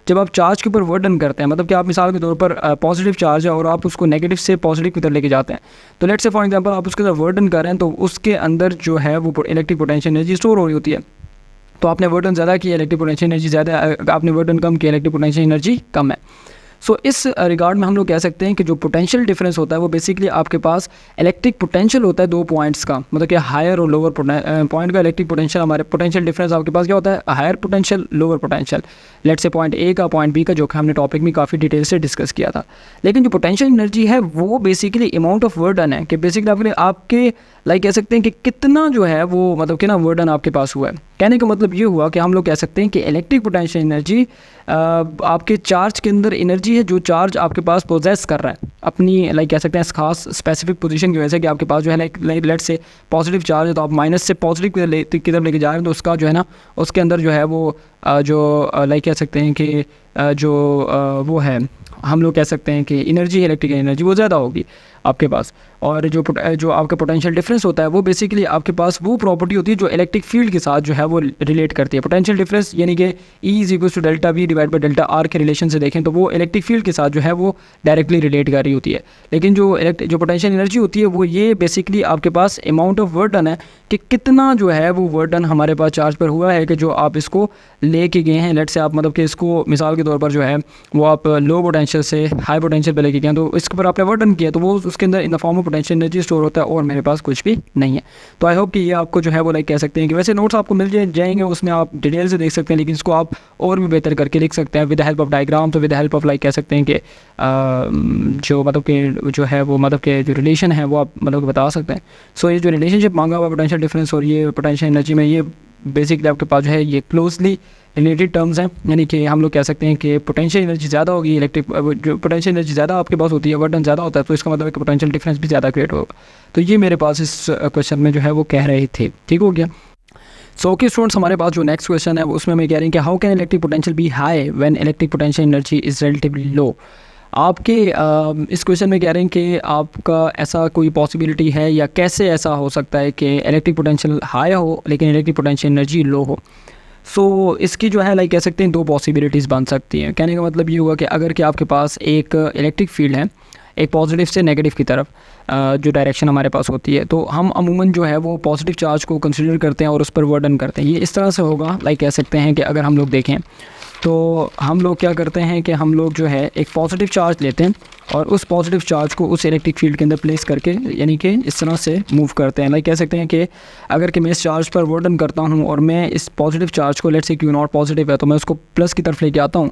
[SPEAKER 1] जब आप चार्ज के ऊपर वर्डन करते हैं, मतलब कि आप मिसाल के तौर पर पॉजिटिव चार्ज है और आप उसको नेगेटिव से पॉजिटिव की तरफ लेके जाते हैं, तो लेट्स से फॉर एग्जांपल आप उसके अंदर वर्डन कर रहे हैं, तो उसके अंदर जो है वो इलेक्ट्रिक पोटेंशियल एनर्जी स्टोर हो रही होती है। तो आपने वर्डन ज़्यादा किया, इलेक्ट्रिक पोटेंशियल एनर्जी ज़्यादा, आपने वर्डन कम किया, इलेक्ट्रिक पोटेंशियल एनर्जी कम है। सो इस रिगार्ड में हम लोग कह सकते हैं कि जो पोटेंशियल डिफरेंस होता है वो बेसिकली आपके पास इलेक्ट्रिक पोटेंशियल होता है दो पॉइंट्स का, मतलब कि हायर और लोअर पॉइंट का इलेक्ट्रिक पोटेंशियल। हमारे पोटेंशियल डिफरेंस आपके पास क्या होता है, higher potential lower potential, let's say point A का पॉइंट बी का, जो कि हमने टॉपिक में काफ़ी डिटेल से डिस्कस किया था। लेकिन जो पोटेंशियल एनर्जी है वो बेसिकली अमाउंट ऑफ वर्डन है, कि बेसिकली आपके लाइक कह सकते हैं कि कितना जो है वो मतलब कि ना वर्डन आपके पास हुआ है। कहने का मतलब ये हुआ कि हम लोग कह सकते हैं कि इलेक्ट्रिक पोटेंशियल एनर्जी आपके चार्ज के अंदर एनर्जी है जो चार्ज आपके पास पोजेस कर रहा है अपनी लाइक कह सकते हैं खास स्पेसिफिक पोजीशन की वजह से, कि आपके पास जो है लाइक लेट से पॉजिटिव चार्ज है तो आप माइनस से पॉजिटिव की तरफ लेके जा रहे हैं, तो उसका जो है ना उसके अंदर जो है वो जो लाइक कह सकते हैं कि जो वो है हम लोग कह सकते हैं कि एनर्जी इलेक्ट्रिकल एनर्जी वो ज़्यादा होगी आपके पास। और जो आपका पोटेंशियल डिफरेंस होता है वो बेसिकली आपके पास वो प्रॉपर्टी होती है जो इलेक्ट्रिक फील्ड के साथ जो है वो रिलेट करती है। पोटेंशियल डिफरेंस यानी कि E is equal to delta V divide by delta R के रिलेशन से देखें तो वो इलेक्ट्रिक फील्ड के साथ जो है वो डायरेक्टली रिलेट कर रही होती है। लेकिन जो पोटेंशियल एनर्जी होती है वो ये बेसिकली आपके पास अमाउंट ऑफ वर्डन है कि कितना जो है वो वर्डन हमारे पास चार्ज पर हुआ है, कि जो आप इसको लेके गए हैं। लेट से आप मतलब कि इसको मिसाल के तौर पर जो है वो आप लो पोटेंशियल से हाई पोटेंशियल पे लेके गए, तो इसके ऊपर आपने वर्डन किया तो वो उसके अंदर in the form of potential energy store होता है और मेरे पास कुछ भी नहीं है। तो आई होप कि ये आपको जो है वो लाइक कह सकते हैं कि वैसे नोट्स आपको मिल जाएंगे, उसमें आप डिटेल से देख सकते हैं, लेकिन इसको आप और भी बेहतर करके लिख सकते हैं with the help of diagram. तो with the help of like कह सकते हैं कि जो मतलब कि जो है वो मतलब के जो रिलेशन है वो आप मतलब बता सकते हैं। सो ये जो रिलेशनशिप मांगा हुआ पोटेंशियल डिफरेंस और ये पोटेंशियल एनर्जी में, ये बेसिकली आपके पास जो है ये क्लोजली रिलेटेड टर्म्स हैं। यानी कि हम लोग कह सकते हैं कि पोटेंशियल एनर्जी ज़्यादा होगी, इलेक्ट्रिक जो पोटेंशियल एनर्जी ज़्यादा आपके पास होती है, वर्डन ज़्यादा होता है, तो इसका मतलब है कि पोटेंशियल डिफरेंस भी ज़्यादा क्रिएट होगा। तो ये मेरे पास इस क्वेश्चन में जो है वो कह रहे थे। ठीक हो गया। सो ओके स्टूडेंट्स, हमारे पास जो नेक्स्ट क्वेश्चन है उसमें हमें कह रहे हैं कि how can electric potential be high when electric potential energy is relatively low. आपके इस क्वेश्चन में कह रहे हैं कि आपका ऐसा कोई पॉसिबिलिटी है या कैसे ऐसा हो सकता है कि इलेक्ट्रिक पोटेंशियल हाई हो लेकिन इलेक्ट्रिक पोटेंशियल एनर्जी लो हो। सो इसकी जो है लाइक कह सकते हैं दो पॉसिबिलिटीज़ बन सकती हैं। कहने का मतलब ये हुआ कि अगर कि आपके पास एक इलेक्ट्रिक फील्ड है, एक पॉजिटिव से नेगेटिव की तरफ जो डायरेक्शन हमारे पास होती है, तो हम अमूमन जो है वो पॉजिटिव चार्ज को कंसिडर करते हैं और उस पर वर्डन करते हैं। ये इस तरह से होगा लाइक कह सकते हैं कि अगर हम लोग देखें तो हम लोग क्या करते हैं कि हम लोग जो है एक पॉजिटिव चार्ज लेते हैं और उस पॉजिटिव चार्ज को उस इलेक्ट्रिक फील्ड के अंदर प्लेस करके यानी कि इस तरह से मूव करते हैं। लाइक कह सकते हैं कि अगर कि मैं इस चार्ज पर वर्डन करता हूं और मैं इस पॉजिटिव चार्ज को let's say Q not positive है तो मैं उसको प्लस की तरफ लेके आता हूं,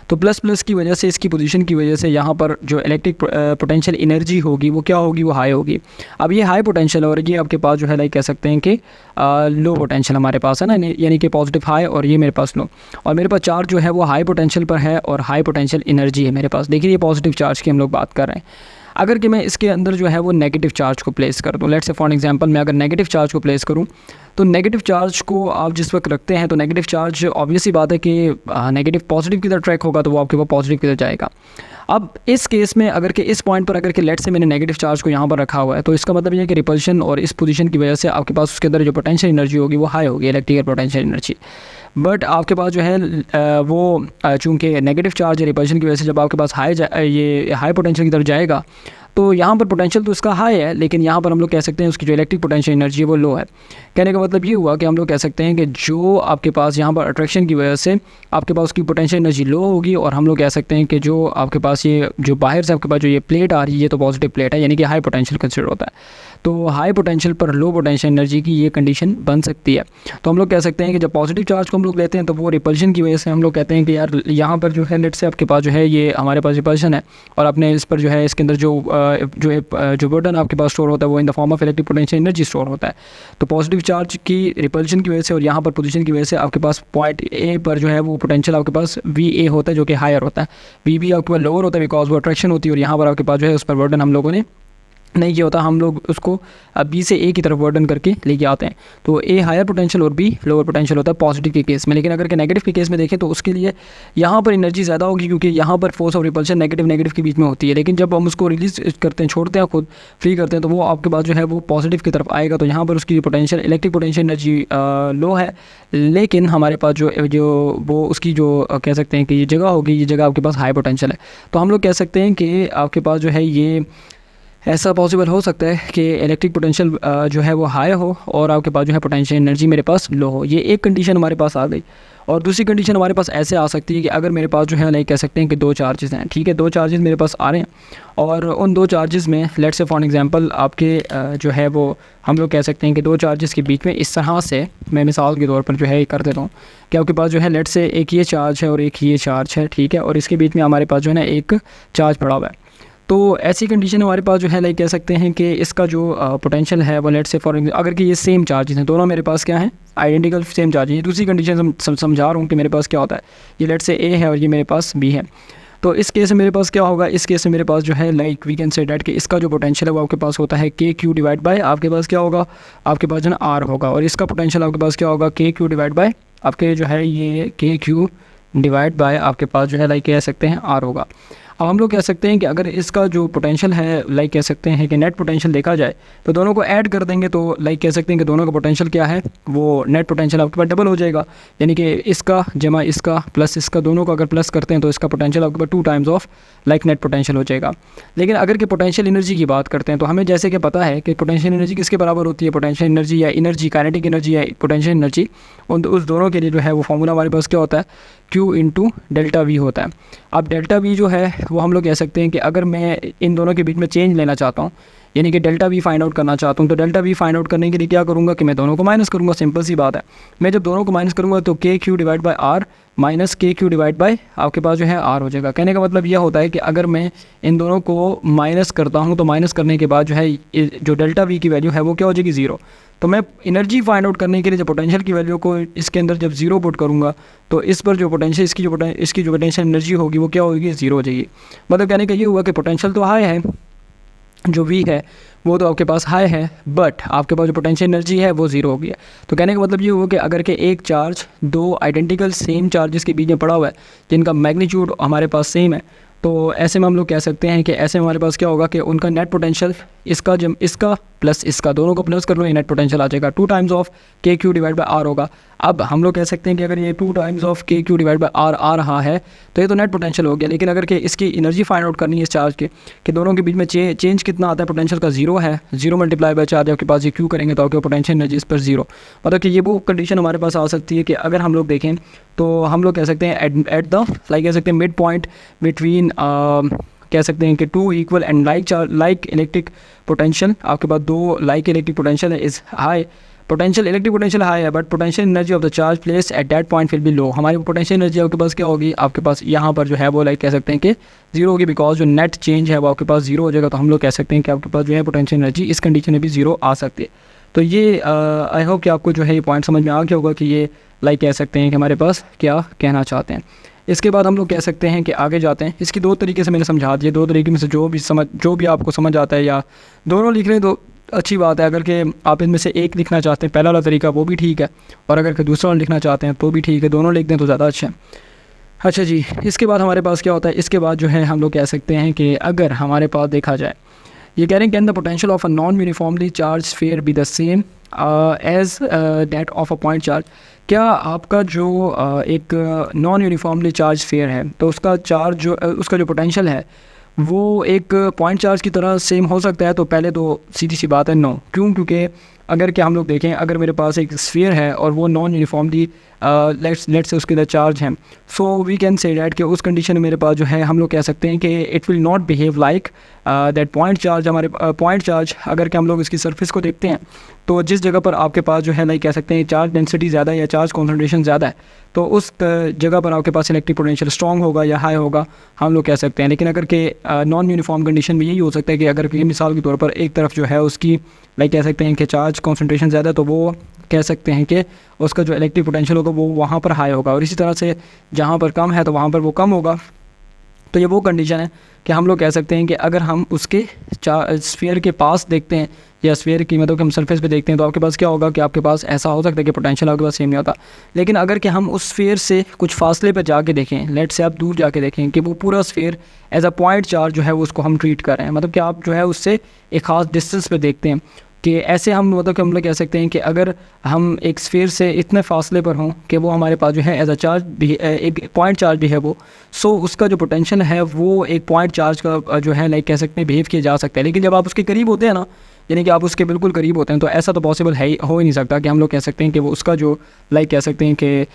[SPEAKER 1] तो प्लस की वजह से इसकी पोजीशन की वजह से यहाँ पर जो इलेक्ट्रिक पोटेंशियल एनर्जी होगी वो क्या होगी, वो हाई होगी। अब ये हाई पोटेंशियल और ये आपके पास जो है लाइक कह सकते हैं कि लो पोटेंशियल हमारे पास है ना, यानी कि पॉजिटिव हाई और ये मेरे पास लो, और मेरे पास चार्ज जो है वो हाई पोटेंशियल पर है और हाई पोटेंशियल एनर्जी है मेरे पास। देखिए ये पॉजिटिव चार्ज की हम लोग बात कर रहे हैं। अगर कि मैं इसके अंदर जो है वो नेगेटिव चार्ज को प्लेस कर दूँ, लेट्स से फॉर एग्जांपल मैं अगर नेगेटिव चार्ज को प्लेस करूँ, तो नेगेटिव चार्ज को आप जिस वक्त रखते हैं तो नेगेटिव चार्ज ऑब्वियस ही बात है कि नेगेटिव पॉजिटिव की तरफ ट्रैक होगा तो वो आपके पास पॉजिटिव की तरफ जाएगा। अब इस केस में अगर कि इस पॉइंट पर अगर कि लेट से मैंने नेगेटिव चार्ज को यहाँ पर रखा हुआ है, तो इसका मतलब ये है कि रिपल्शन और इस पोजीशन की वजह से आपके पास उसके अंदर जो पोटेंशियल एनर्जी होगी वो हाई होगी, इलेक्ट्रिकल पोटेंशियल एनर्जी। बट आपके पास जो है वो चूँकि नेगेटिव चार्ज या रिपल्शन की वजह से जब आपके पास ये हाई पोटेंशियल की तरफ जाएगा, तो यहाँ पर पोटेंशियल तो इसका हाई है, लेकिन यहाँ पर हम लोग कह सकते हैं उसकी जो इलेक्ट्रिक पोटेंशियल एनर्जी है वो लो है। कहने का मतलब ये हुआ कि हम लोग कह सकते हैं कि जो आपके पास यहाँ पर अट्रैक्शन की वजह से आपके पास उसकी पोटेंशियल एनर्जी लो होगी, और हम लोग कह सकते हैं कि जो आपके पास ये जो बाहर से आपके पास जो ये प्लेट आ रही है ये तो पॉजिटिव प्लेट है, यानी कि हाई पोटेंशियल कंसिडर होता है। तो हाई पोटेंशियल पर लो पोटेंशियल एनर्जी की ये कंडीशन बन सकती है। तो हम लोग कह सकते हैं कि जब पॉजिटिव चार्ज को हम लोग लेते हैं तो वो रिपल्शन की वजह से हम लोग कहते हैं कि यार यहाँ पर जो है लेट से आपके पास जो है ये हमारे पास रिपल्शन है, और अपने इस पर जो है इसके अंदर जो बर्डन आपके पास स्टोर होता है वो in the form of electric potential energy store होता है। तो पॉजिटिव चार्ज की रिपल्शन की वजह से और यहाँ पर पोजीशन की वजह से आपके पास पॉइंट ए पर जो है वो पोटेंशियल आपके पास VA होता है, जो कि हायर होता है। VB आपके पास लोअर होता है बिकॉज वो अट्रैक्शन होती है, और यहाँ पर आपके पास जो है उस पर बर्डन हम लोगों ने नहीं किया होता, हम लोग उसको B से A की तरफ वर्डन करके लेके आते हैं। तो A हायर पोटेंशियल और B लोअर पोटेंशियल होता है पॉजिटिव के केस में। लेकिन अगर के नेगेटिव के केस में देखें तो उसके लिए यहाँ पर एनर्जी ज़्यादा होगी, क्योंकि यहाँ पर फोर्स ऑफ रिपल्शन नेगेटिव के बीच में होती है। लेकिन जब हम उसको रिलीज करते हैं, छोड़ते हैं, खुद फ्री करते हैं, तो वो आपके पास जो है वो पॉजिटिव की तरफ आएगा। तो यहाँ पर उसकी potential electric potential energy low है, लेकिन हमारे पास जो वो उसकी जो कह सकते हैं कि ये जगह होगी, ये जगह आपके पास हाई पोटेंशियल है। तो हम लोग कह सकते हैं कि आपके पास जो है ये ऐसा पॉसिबल हो सकता है कि इलेक्ट्रिक पोटेंशियल जो है वो हाई हो और आपके पास जो है पोटेंशियल एनर्जी मेरे पास लो हो। ये एक कंडीशन हमारे पास आ गई। और दूसरी कंडीशन हमारे पास ऐसे आ सकती है कि अगर मेरे पास जो है लाइक कह सकते हैं कि दो चार्जेस हैं, ठीक है, दो चार्जेस मेरे पास आ रहे हैं, और उन दो चार्जेस में लेट्स से फॉर एग्जांपल आपके जो है वो हम लोग कह सकते हैं कि दो चार्जेस के बीच में इस तरह से मैं मिसाल के तौर पर जो है कर देता हूँ कि आपके पास जो है लेट्स से एक ये चार्ज है और एक ये चार्ज है, ठीक है, और इसके बीच में हमारे पास जो है ना एक चार्ज पड़ा हुआ है। तो ऐसी कंडीशन हमारे पास जो है लाइक कह सकते हैं कि इसका जो पोटेंशियल है वो लेट्स से फॉर अगर कि ये सेम चार्जेस हैं, दोनों मेरे पास क्या हैं, आइडेंटिकल सेम चार्जेस हैं। दूसरी कंडीशन समझा रहा हूँ कि मेरे पास क्या होता है, ये लेट्स से A है और ये मेरे पास B है। तो इस केस में मेरे पास क्या होगा, इस केस में मेरे पास जो है like we can say that कि इसका जो पोटेंशियल है वो आपके पास होता है KQ डिवाइड बाय आपके पास क्या होगा, आपके पास जो है R होगा, और इसका पोटेंशियल आपके पास क्या होगा KQ डिवाइड बाय आपके जो है ये KQ डिवाइड बाय आपके पास जो है लाइक कह सकते हैं R होगा। अब हम लोग कह सकते हैं कि अगर इसका जो पोटेंशियल है लाइक कह सकते हैं कि नेट पोटेंशियल देखा जाए तो दोनों को ऐड कर देंगे तो लाइक कह सकते हैं कि दोनों का पोटेंशियल क्या है, वो नेट पोटेंशियल आपके पास डबल हो जाएगा, यानी कि इसका जमा इसका प्लस इसका दोनों को अगर प्लस करते हैं तो इसका पोटेंशियल आपके पास 2 times of like net potential हो जाएगा। लेकिन अगर कि पोटेंशियल एनर्जी की बात करते हैं तो हमें जैसे कि पता है कि पोटेंशियल एनर्जी किसके बराबर होती है, पोटेंशियल एनर्जी या एनर्जी काइनेटिक एनर्जी या पोटेंशियल एनर्जी, उस दोनों के लिए जो है वो फॉर्मूला हमारे पास क्या होता है, Q इंटू डेल्टा V होता है। अब डेल्टा V जो है वो हम लोग कह सकते हैं कि अगर मैं इन दोनों के बीच में चेंज लेना चाहता हूँ, यानी कि डेल्टा V फाइंड आउट करना चाहता हूँ, तो डेल्टा V फाइंड आउट करने के लिए क्या करूँगा कि मैं दोनों को माइनस करूँगा, सिंपल सी बात है। मैं जब दोनों को माइनस करूँगा तो KQ divide by R minus KQ divide bye आपके पास जो है R हो जाएगा। कहने का मतलब यह होता है कि अगर मैं इन दोनों को माइनस करता हूँ तो माइनस करने के बाद जो है जो डेल्टा V की वैल्यू है वो क्या हो जाएगी, 0। तो मैं एनर्जी फाइंड आउट करने के लिए जब पोटेंशियल की वैल्यू को इसके अंदर जब 0 पुट करूँगा तो इस पर जो पोटेंशियल इसकी जो पोटेंशियल एनर्जी होगी वो क्या होगी, 0 हो जाएगी। मतलब कहने का ये हुआ कि पोटेंशियल तो हाई है, जो V है वो तो आपके पास हाई है, बट आपके पास जो पोटेंशियल एनर्जी है वो 0 हो गया। तो कहने का मतलब ये हुआ कि अगर के एक चार्ज दो आइडेंटिकल सेम चार्जेस के बीच में पड़ा हुआ है जिनका मैग्नीट्यूड हमारे पास सेम है, तो ऐसे में हम लोग कह सकते हैं कि ऐसे में हमारे पास क्या होगा कि उनका नेट पोटेंशियल इसका प्लस इसका दोनों को प्लस कर लो, ये नेट पोटेंशियल आ जाएगा 2 times of KQ divide by R होगा। अब हम लोग कह सकते हैं कि अगर ये 2 times of KQ divide by R आ रहा है तो ये तो नेट पोटेंशियल हो गया। लेकिन अगर कि इसकी एनर्जी फाइंड आउट करनी है इस चार्ज के कि दोनों के बीच में चेंज कितना आता है, पोटेंशियल का 0 है, 0 मल्टीप्लाई बाय चार्ज आपके पास ये Q करेंगे तो आपके पोटेंशियल एनर्जी इस पर 0। मतलब कि ये वो कंडीशन हमारे पास आ सकती है कि अगर हम लोग देखें तो हम लोग कह सकते हैं एट द लाइक कह सकते हैं मिड पॉइंट बिटवीन कह सकते हैं कि 2 equal and like electric potential, आपके पास 2 लाइक इलेक्ट्रिक पोटेंशियल है is high, potential electric potential high है but potential energy of the charge place at that point will be low. हमारी पोटेंशियल एनर्जी आपके पास क्या होगी, आपके पास यहाँ पर जो है वो लाइक कह सकते हैं कि 0 होगी, बिकॉज जो नेट चेंज है वो आपके पास 0 हो जाएगा। तो हम लोग कह सकते हैं कि आपके पास जो है पोटेंशियल एनर्जी इस कंडीशन में भी 0 आ सकती है। तो ये आई होप कि आपको जो है ये पॉइंट समझ में आ गया होगा कि ये लाइक कह सकते हैं कि हमारे पास क्या कहना चाहते हैं। इसके बाद हम लोग कह सकते हैं कि आगे जाते हैं। इसकी दो तरीके से मैंने समझा दिए, दो तरीके में से जो भी आपको समझ आता है या दोनों लिख लें तो अच्छी बात है। अगर कि आप इनमें से एक लिखना चाहते हैं पहला वाला तरीका वो भी ठीक है, और अगर कि दूसरा वाला लिखना चाहते हैं तो भी ठीक है, दोनों लिख दें तो ज़्यादा अच्छा है। अच्छा जी, इसके बाद हमारे पास क्या होता है, इसके बाद जो है हम लोग कह सकते हैं कि अगर हमारे पास देखा जाए, ये कह रहे हैं can the potential of a non uniformly charge sphere be the same as that of a point charge. क्या आपका जो एक नॉन यूनिफॉर्मली चार्ज स्फीयर है तो उसका चार्ज जो उसका जो पोटेंशियल है वो एक पॉइंट चार्ज की तरह सेम हो सकता है? तो पहले तो सीधी सी बात है नो। क्यों? क्योंकि अगर क्या हम लोग देखें, अगर मेरे पास एक स्फीयर है और वो नॉन यूनिफॉर्मली लेट्स से उसके अंदर चार्ज हैं, so we can say that कि उस कंडीशन में मेरे पास जो है हम लोग कह सकते हैं कि it will not behave like that point charge. हमारे पॉइंट चार्ज अगर कि हम लोग इसकी सरफेस को देखते हैं तो जिस जगह पर आपके पास जो है लाइक कह सकते हैं चार्ज डेंसिटी ज़्यादा है या चार्ज कॉन्सेंट्रेशन ज़्यादा है तो उस जगह पर आपके पास इलेक्ट्रिक पोटेंशियल स्ट्रॉन्ग होगा या हाई होगा, हम लोग कह सकते हैं। लेकिन अगर के नॉन यूनिफॉर्म कंडीशन में यही हो सकता है कि अगर कि मिसाल के तौर पर एक तरफ जो है उसकी लाइक कह सकते हैं कि चार्ज कॉन्सेंट्रेशन ज़्यादा है तो वो कह सकते हैं कि उसका जो इलेक्ट्रिक पोटेंशियल होगा वो वहाँ पर हाई होगा, और इसी तरह से जहाँ पर कम है तो वहाँ पर वो कम होगा। तो ये वो कंडीशन है कि हम लोग कह सकते हैं कि अगर हम उसके स्फीयर के पास देखते हैं या स्फीयर की मतलब कि हम सरफेस पे देखते हैं तो आपके पास क्या होगा कि आपके पास ऐसा हो सकता है कि पोटेंशियल आपके पास सेम नहीं होता। लेकिन अगर कि हम उस स्फीयर से कुछ फासले पर जाके देखें, लेट से आप दूर जाके देखें कि वो पूरा sphere as a point charge जो है वो उसको हम ट्रीट कर रहे हैं, मतलब कि आप जो है उससे एक ख़ास डिस्टेंस पे देखते हैं कि ऐसे हम मतलब कि हम लोग कह सकते हैं कि अगर हम एक स्फीयर से इतने फासले पर हों कि वो हमारे पास जो है एज अ चार्ज भी एक पॉइंट चार्ज भी है वो, सो उसका जो पोटेंशियल है वो एक पॉइंट चार्ज का जो है लाइक कह सकते हैं बिहेव किया जा सकता है। लेकिन जब आप उसके करीब होते हैं ना, यानी कि आप उसके बिल्कुल करीब होते हैं, तो ऐसा तो पॉसिबल है ही हो ही नहीं सकता कि हम लोग कह सकते हैं कि वो उसका जो लाइक कह सकते हैं कि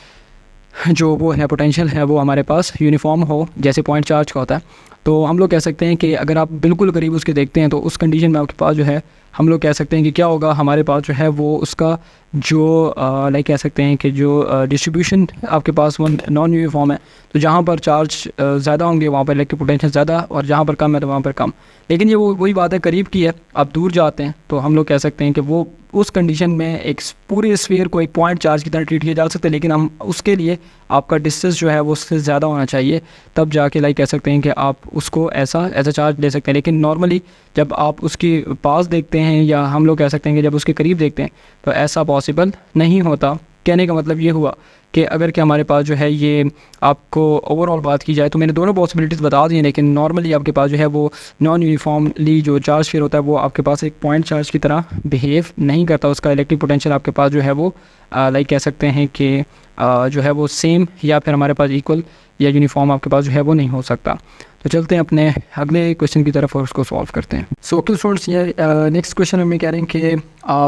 [SPEAKER 1] जो वो है पोटेंशियल है वो हमारे पास यूनिफॉर्म हो जैसे पॉइंट चार्ज का होता है। तो हम लोग कह सकते हैं कि अगर आप बिल्कुल करीब उसके देखते हैं तो उस कंडीशन में आपके पास जो है हम लोग कह सकते हैं कि क्या होगा, हमारे पास जो है वो उसका जो लाइक कह सकते हैं कि जो डिस्ट्रीब्यूशन आपके पास वो नॉन यूनिफॉर्म है, तो जहाँ पर चार्ज ज़्यादा होंगे वहाँ पर इलेक्ट्रिक पोटेंशियल ज़्यादा और जहाँ पर कम है तो वहाँ पर कम। लेकिन ये वही बात है करीब की है, आप दूर जाते हैं तो हम लोग कह सकते हैं कि वो उस कंडीशन में एक पूरे स्फीयर को एक पॉइंट चार्ज की तरह ट्रीट किया जा सकता है। लेकिन हम उसके लिए आपका डिस्टेंस जो है वो उससे ज़्यादा होना चाहिए, तब जाके लाइक कह सकते हैं कि आप उसको ऐसा एज अ चार्ज ले सकते हैं। लेकिन नॉर्मली जब आप उसके पास देखते हैं या हम लोग कह सकते हैं कि जब उसके करीब देखते हैं तो ऐसा पॉसिबल नहीं होता। कहने का मतलब ये हुआ कि अगर कि हमारे पास जो है ये आपको ओवरऑल बात की जाए तो मैंने दोनों पॉसिबिलिटीज़ बता दी हैं, लेकिन नॉर्मली आपके पास जो है वो नॉन यूनिफॉर्मली जो चार्ज स्फीयर होता है वो आपके पास एक पॉइंट चार्ज की तरह बिहेव नहीं करता। उसका इलेक्ट्रिक पोटेंशियल आपके पास जो है वो लाइक कह सकते हैं कि जो है वो सेम या फिर हमारे पास इक्वल या यूनिफॉर्म आपके पास जो है वो नहीं हो सकता। तो चलते हैं अपने अगले क्वेश्चन की तरफ और उसको सॉल्व करते हैं। सो ओके स्टूडेंट्स, ये नेक्स्ट क्वेश्चन में कह रहे हैं कि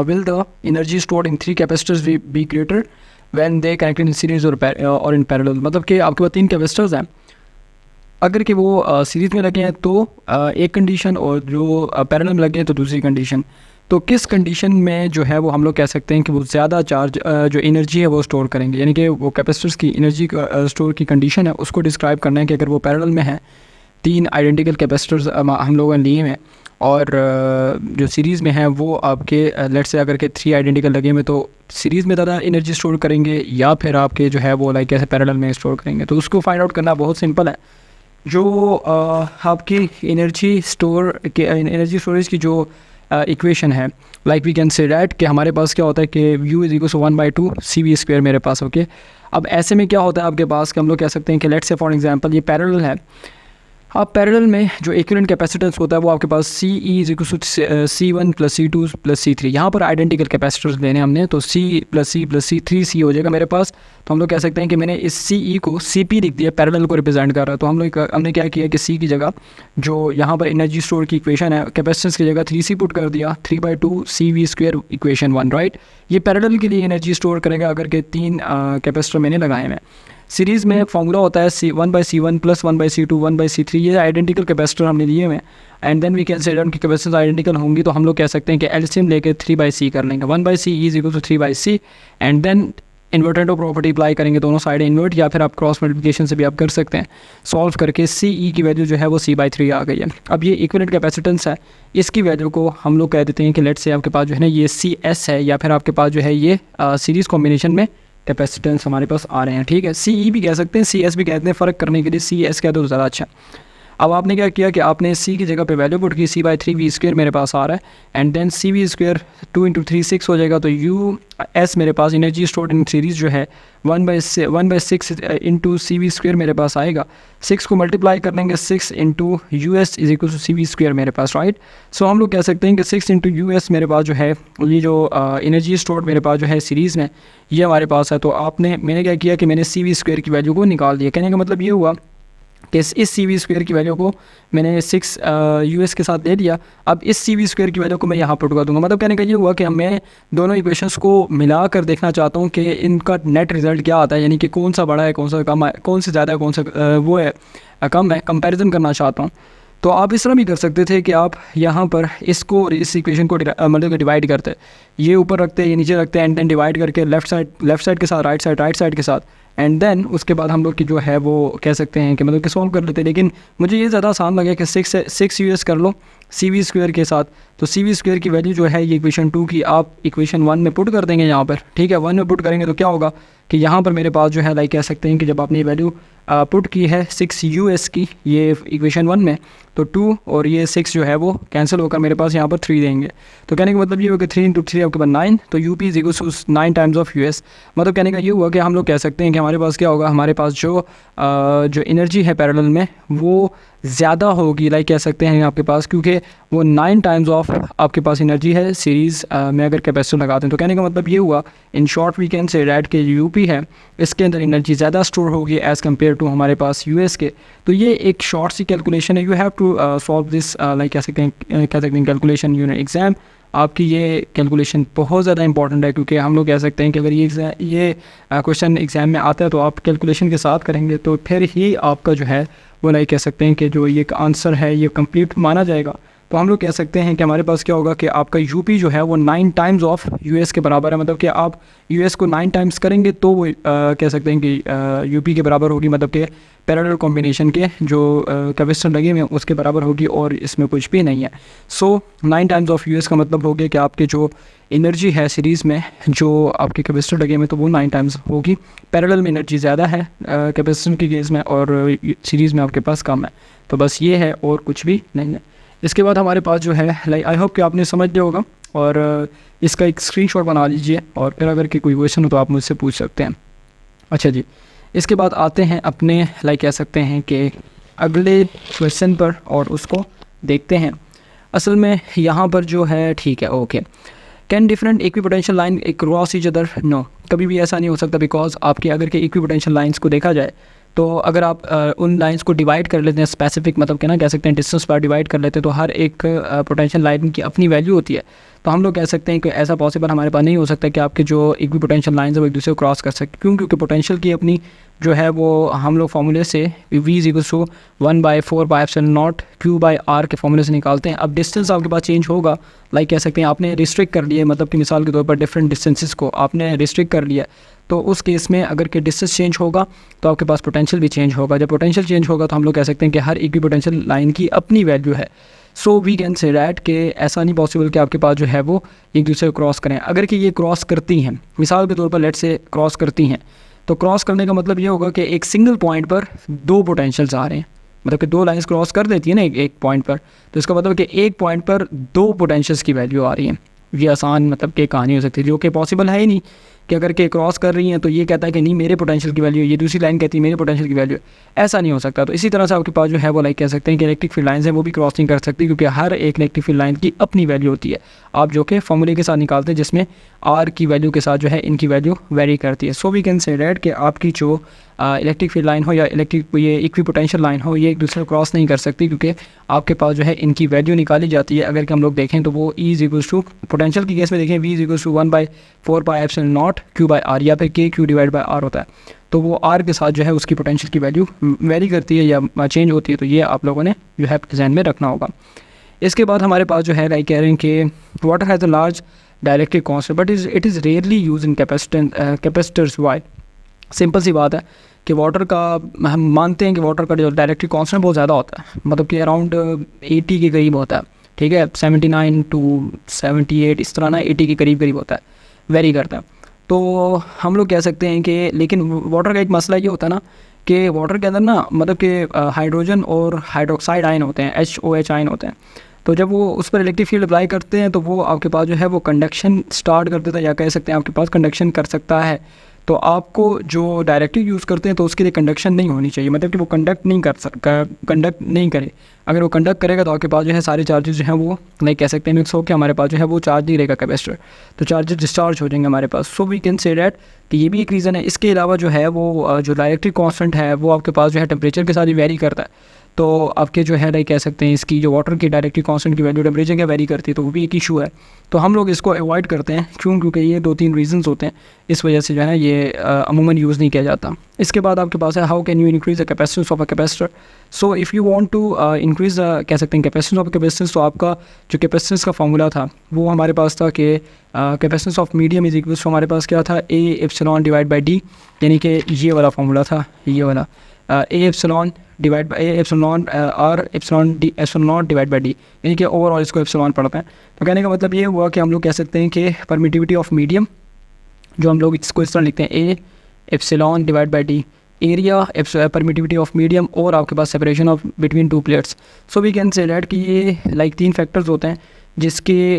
[SPEAKER 1] will the energy stored in 3 capacitors be greater when they connected in series और इन पैरेलल। मतलब कि आपके पास 3 कैपेसिटर्स हैं, अगर कि वो सीरीज़ में लगे हैं तो एक कंडीशन और जो पैरेलल में लगे हैं तो दूसरी कंडीशन। तो किस कंडीशन में जो है वो हम लोग कह सकते हैं कि वो ज़्यादा चार्ज जो एनर्जी है वो स्टोर करेंगे, यानी कि वो कैपेसिटर्स की एनर्जी स्टोर की कंडीशन है उसको डिस्क्राइब करना है कि अगर वो पैरेलल में है 3 आइडेंटिकल कैपेसिटर्स हम लोगों ने लिए हैं और जो सीरीज़ में है वो आपके लेट्स से अगर के 3 आइडेंटिकल लगे हुए तो सीरीज़ में ज़्यादा एनर्जी स्टोर करेंगे या फिर आपके जो है वो लाइक कैसे पैरेलल में स्टोर करेंगे। तो उसको फाइंड आउट करना बहुत सिंपल है। जो आपकी एनर्जी स्टोरेज की जो इक्वेशन है, like we can say that कि हमारे पास क्या होता है कि U is equal to 1/2 CV² मेरे पास। ओके, अब ऐसे में क्या होता है आपके पास कि हम लोग कह सकते हैं कि लेट्स से फॉर एग्जांपल ये पैरेलल है। अब पैरेलल में जो इक्विवेलेंट कैपेसिटेंस होता है वो आपके पास CE is equal to C1 + C2 + C3। यहाँ पर आइडेंटिकल कैपेसिटर्स लेने हमने तो C + C + C 3C हो जाएगा मेरे पास। तो हम लोग कह सकते हैं कि मैंने इस CE को CP लिख दिया, पैरेलल को रिप्रेजेंट कर रहा है। तो हमने क्या किया कि C की जगह जो यहाँ पर एनर्जी स्टोर की इक्वेशन है कैपेसिटेंस की जगह 3C पुट कर दिया, 3/2 CV² इक्वेशन 1 राइट। ये पैरेलल के लिए एनर्जी स्टोर करेगा अगर के 3 कैपेसिटर मैंने लगाए हैं। सीरीज़ में फॉर्मूला होता है 1/C1 + 1/C2 1/C3, ये आइडेंटिकल कैपेसिटर हमने लिए हुए हैं। एंड देन वी कैन से उनकी कैपेसिटेंस आइडेंटिकल होंगी तो हम लोग कह सकते हैं कि एलसीएम लेके 3/C कर लेंगे। 1/C is equal to 3/C and then invertendo property apply करेंगे, दोनों साइड इन्वर्ट, या फिर आप क्रॉस मल्टीप्लिकेशन से भी आप कर सकते हैं। सॉल्व करके सी ई की वैल्यू जो है वो C/3 आ गई है। अब ये इक्विवेलेंट कैपेसिटेंस है, इसकी वैल्यू को हम लोग कह देते हैं कि लेट से आपके पास जो है ना ये CS है, या फिर आपके पास जो है ये सीरीज़ कॉम्बिनेशन में कैपेसिटेंस हमारे पास आ रहे हैं, ठीक है। CE भी कह सकते हैं, CS भी कहते हैं, फ़र्क करने के लिए CS कह दो ज़्यादा अच्छा। अब आपने क्या किया कि आपने C की जगह पे वैल्यू पुट की, C/3V² मेरे पास आ रहा है, एंड देन CV² 2 × 3 6 हो जाएगा। तो US मेरे पास एनर्जी स्टोर्ड इन सीरीज़ जो है 1/6 × CV² मेरे पास आएगा। 6 को मल्टीप्लाई कर लेंगे 6 × US = CV² मेरे पास, राइट। सो हम लोग कह सकते हैं कि 6 × US मेरे पास जो है ये जो एनर्जी स्टोर्ड मेरे पास जो है सीरीज़ में ये हमारे पास है। तो मैंने क्या किया कि मैंने CV² की वैल्यू को निकाल दिया। कहने का मतलब ये हुआ कि इस CV² की वैल्यू को मैंने 6 US के साथ दे दिया। अब इस CV² की वैल्यू को मैं यहाँ पुट कर दूँगा। मतलब कहने का ये हुआ कि मैं दोनों इक्वेशंस को मिला कर देखना चाहता हूँ कि इनका नेट रिज़ल्ट क्या आता है, यानी कि कौन सा बड़ा है, कौन सा कम है, कौन से ज़्यादा है, कौन सा वो है कम है, कंपैरिजन करना चाहता हूँ। तो आप इस तरह भी कर सकते थे कि आप यहाँ पर इसको इस इक्वेशन को मतलब कि डिवाइड करते, ये ऊपर रखते, ये नीचे रखते, एंड देन डिवाइड करके लेफ़्ट साइड के साथ राइट साइड के साथ, एंड देन उसके बाद हम लोग की जो है वो कह सकते हैं कि मतलब कि सॉल्व कर लेते। लेकिन मुझे ये ज़्यादा आसान लगे कि 6 US कर लो CV² के साथ। तो CV² की वैल्यू जो है ये इक्वेशन 2 की आप इक्वेशन 1 में पुट कर देंगे यहाँ पर, ठीक है। 1 में पुट करेंगे तो क्या होगा कि यहाँ पर मेरे पास जो है लाइक कह सकते हैं कि जब आपने ये वैल्यू पुट की है 6 US की ये इक्वेशन 1 में, तो 2 और ये 6 जो है वो कैंसिल होकर मेरे पास यहाँ पर 3 देंगे। तो कहने का मतलब ये होगा कि 3 × 3 आपके पास 9, तो UP = 9 टाइम्स ऑफ US। मतलब कहने का ये हुआ कि हम लोग कह सकते हैं कि हमारे पास क्या होगा, हमारे पास जो एनर्जी है पैरेलल में वो ज़्यादा होगी, लाइक कह सकते हैं आपके पास, क्योंकि वो 9 टाइम्स ऑफ आपके पास एनर्जी है सीरीज़ में अगर कैपेसिटर लगाते हैं। तो कहने का मतलब ये हुआ in short we can say that के UP है इसके अंदर एनर्जी ज़्यादा स्टोर होगी एज़ कम्पेयर टू हमारे पास US के। तो ये एक शॉर्ट सी कैलकुलेशन है, you have to solve this like कह सकते हैं कैलकुलेशन यूनिट एग्ज़ाम। आपकी ये कैलकुलेशन बहुत ज़्यादा इंपॉर्टेंट है, क्योंकि हम लोग कह सकते हैं कि अगर ये क्वेश्चन एग्ज़ाम में आता है तो आप कैलकुलेशन के साथ करेंगे तो फिर ही आपका जो है वो लाइक कह सकते हैं कि जो ये आंसर है ये कंप्लीट माना जाएगा। तो हम लोग कह सकते हैं कि हमारे पास क्या होगा कि आपका UP जो है वो 9 टाइम्स ऑफ US के बराबर है। मतलब कि आप US को 9 टाइम्स करेंगे तो वो कह सकते हैं कि UP के बराबर होगी, मतलब कि पैरेलल कॉम्बिनेशन के जो कैपेसिटर लगे हुए हैं उसके बराबर होगी, और इसमें कुछ भी नहीं है। सो 9 टाइम्स ऑफ US का मतलब हो गया कि आपके जो एनर्जी है सीरीज़ में जो आपके कैपेसिटर लगे हुए तो वो 9 टाइम्स होगी। पैरेलल में एनर्जी ज़्यादा है कैपेसिटर की केस में, और सीरीज़ में आपके पास कम है। तो बस ये है और कुछ भी नहीं है। इसके बाद हमारे पास जो है लाइक आई होप कि आपने समझ लिया होगा, और इसका एक स्क्रीनशॉट बना लीजिए, और फिर अगर कोई क्वेश्चन हो तो आप मुझसे पूछ सकते हैं। अच्छा जी, इसके बाद आते हैं अपने लाइक कह सकते हैं कि अगले क्वेश्चन पर, और उसको देखते हैं। असल में यहाँ पर जो है ठीक है, okay. Can different equipotential line cross each other? No, कभी भी ऐसा नहीं हो सकता, बिकॉज आपके अगर के इक्विपोटेंशियल लाइंस को देखा जाए तो अगर आप उन लाइंस को डिवाइड कर लेते हैं स्पेसिफिक, मतलब कि ना कह सकते हैं डिस्टेंस पर डिवाइड कर लेते हैं, तो हर एक पोटेंशियल लाइन की अपनी वैल्यू होती है। तो हम लोग कह सकते हैं कि ऐसा पॉसिबल हमारे पास नहीं हो सकता कि आपके जो इक्विपोटेंशियल लाइंस है वो एक दूसरे को क्रॉस कर सकते। क्यों? क्योंकि पोटेंशियल की अपनी जो है वो हम लोग फार्मूले से V = 1/4πε0 Q/r के फार्मूले से निकालते हैं। अब डिस्टेंस आपके पास चेंज होगा, लाइक कह सकते हैं आपने रिस्ट्रिक्ट कर लिया, मतलब कि मिसाल के तौर पर डिफरेंट डिस्टेंसेस को आपने रिस्ट्रिक्ट कर लिया, तो उस केस में अगर के डिस्टेंस चेंज होगा तो आपके पास पोटेंशियल भी चेंज होगा। जब पोटेंशियल चेंज होगा तो हम लोग कह सकते हैं कि हर इक्विपोटेंशियल लाइन की अपनी वैल्यू है। So we can say that कि ऐसा नहीं पॉसिबल कि आपके पास जो है वो एक दूसरे को क्रॉस करें। अगर कि ये क्रॉस करती हैं, मिसाल के तौर पर लेट से क्रॉस करती हैं, तो क्रॉस करने का मतलब ये होगा कि एक सिंगल पॉइंट पर दो पोटेंशियल्स आ रहे हैं, मतलब कि दो लाइंस क्रॉस कर देती है ना एक पॉइंट पर, तो इसका मतलब कि एक पॉइंट पर दो पोटेंशियल्स की वैल्यू आ रही है। ये आसान मतलब कि कहानी हो सकती है, जो कि पॉसिबल है ही नहीं कि अगर के क्रॉस कर रही हैं तो ये कहता है कि नहीं मेरे पोटेंशियल की वैल्यू है, ये दूसरी लाइन कहती है मेरे पोटेंशियल की वैल्यू है, ऐसा नहीं हो सकता। तो इसी तरह से आपके पास जो है वो लाइक कह सकते हैं कि इलेक्ट्रिक फील्ड लाइन्स हैं वो भी क्रॉस नहीं कर सकती, क्योंकि हर एक इलेक्ट्रिक फील्ड लाइन की अपनी वैल्यू होती है, आप जो कि फॉर्मूले के साथ निकालते हैं जिसमें आर की वैल्यू के साथ जो है इनकी वैल्यू वेरी करती है। So we can say that कि आपकी जो इलेक्ट्रिक फील्ड लाइन हो या ये इक्विपोटेंशियल लाइन हो, ये एक दूसरे को क्रॉस नहीं कर सकती, क्योंकि आपके पास जो है इनकी वैल्यू निकाली जाती है। अगर कि हम लोग देखें तो वो E = पोटेंशियल की केस में देखें V = 1/4πε0 Q/r या फिर KQ/r होता है, तो वो R के साथ जो है उसकी पोटेंशियल की वैल्यू वेरी करती है या चेंज होती है। तो ये आप लोगों ने जो है ध्यान में रखना होगा। इसके बाद हमारे पास जो है लाइक कह रहे हैं कि water has a large directly constant, but it is rarely use in capacitors. Why? Simple सी बात है कि वाटर का, हम मानते हैं कि वाटर का जो डायरेक्टली कांस्टेंट बहुत ज़्यादा होता है, मतलब कि अराउंड 80 के करीब होता है, ठीक है, 79 to 78 इस तरह ना, 80 के करीब करीब होता है, वेरी करता है। तो हम लोग कह सकते हैं कि, लेकिन वाटर का एक मसला ये होता है ना कि वाटर के अंदर ना, मतलब कि हाइड्रोजन और हाइड्रोक्साइड आयन होते हैं, HOH आयन होते हैं। तो जब वो उस पर इलेक्ट्रिक फील्ड अप्लाई करते हैं तो वो आपके पास जो है वो कंडक्शन स्टार्ट कर देता है, या कह सकते हैं आपके पास कंडक्शन कर सकता है। तो आपको जो डायरेक्टली यूज़ करते हैं तो उसके लिए कंडक्शन नहीं होनी चाहिए, मतलब कि वो कंडक्ट नहीं करे। अगर वो कंडक्ट करेगा तो आपके पास जो है सारे चार्जेस जो हैं वो लाइक कह सकते हैं मिक्स होकर हमारे पास जो है वो चार्ज नहीं रहेगा कैपेसिटर, तो चार्जेस डिस्चार्ज हो जाएंगे हमारे पास। So we can say that कि ये भी एक रीज़न है। इसके अलावा जो है वो जो डायरेक्टली कांस्टेंट है वो आपके पास जो है टेम्परेचर के साथ ही वेरी करता है। तो आपके जो है लाइक कह सकते हैं इसकी जो वाटर की डायरेक्टली कांस्टेंट की वैल्यू टेम्परेचर क्या वेरी करती है, तो वो भी एक इशू है। तो हम लोग इसको अवॉइड करते हैं, क्योंकि ये 2-3 रीजंस होते हैं, इस वजह से जो है ना ये अमूमन यूज़ नहीं किया जाता। इसके बाद आपके पास है how can you increase the capacitance of a capacitor. So if you want to increase कह सकते हैं कैपेसिटेंस ऑफ कैपेसिटेंस, तो आपका जो कैपेसिटेंस का फार्मूला था वो हमारे पास था कि capacitance of medium is equals to, हमारे पास क्या था, A epsilon divide by D, यानी कि ये वाला फार्मूला था, ये वाला A epsilon divide by A epsilon R epsilon D epsilon divide by D, यानी कि ओवरऑल इसको एप्सिलॉन पढ़ते हैं। तो कहने का मतलब ये हुआ कि हम लोग कह सकते हैं कि परमिटिविटी ऑफ मीडियम, जो हम लोग इसको इस तरह लिखते हैं A epsilon divide by D, area permittivity of medium, और आपके पास separation of between 2 plates. So we can say that कि ये लाइक 3 फैक्टर्स होते हैं जिसके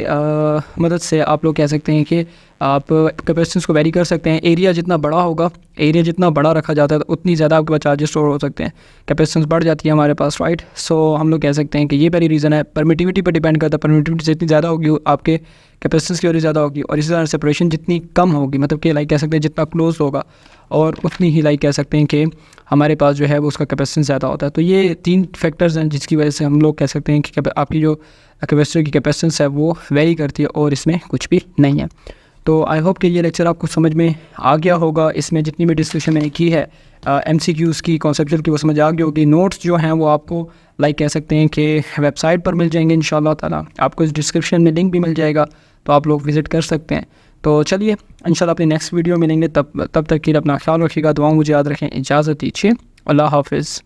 [SPEAKER 1] मदद से आप लोग कह सकते हैं कि आप कैपेसिटेंस को वेरी कर सकते हैं। एरिया जितना बड़ा होगा, एरिया जितना बड़ा रखा जाता है तो उतनी ज़्यादा आपके पास चार्जेस स्टोर हो सकते हैं, कैपेसिटेंस बढ़ जाती है हमारे पास, राइट। सो हम लोग कह सकते हैं कि ये पहली रीज़न है। परमिटिविटी पर डिपेंड करता है, परमिटिविटी जितनी ज़्यादा होगी आपके कैपेसिटेंस की वजह ज़्यादा होगी, और इसी तरह सेपरेशन जितनी कम होगी, मतलब कि लाइक कह सकते हैं जितना क्लोज होगा, और उतनी ही लाइक कह सकते हैं कि हमारे पास जो है वो उसका कैपेसिटेंस ज़्यादा होता है। तो ये 3 फैक्टर्स हैं जिसकी वजह से हम लोग कह सकते हैं कि आपकी जो कैपेसिटर की कैपेसिटेंस है वो वेरी करती है, और इसमें कुछ भी नहीं है। तो आई होप कि ये लेक्चर आपको समझ में आ गया होगा। इसमें जितनी भी डिस्कशन मैंने की है MCQs की, कॉन्सेप्चुअल की, वो समझ आ गई होगी। नोट्स जो हैं वो आपको लाइक कह सकते हैं कि वेबसाइट पर मिल जाएंगे इंशाल्लाह ताला, आपको इस डिस्क्रिप्शन में लिंक भी मिल जाएगा, तो आप लोग विज़िट कर सकते हैं। तो चलिए इंशाल्लाह अपनी नेक्स्ट वीडियो मिलेंगे, तब तक के लिए अपना ख्याल रखिएगा, दुआओं मुझे याद रखें, इजाज़त दीजिए, अल्लाह हाफिज़।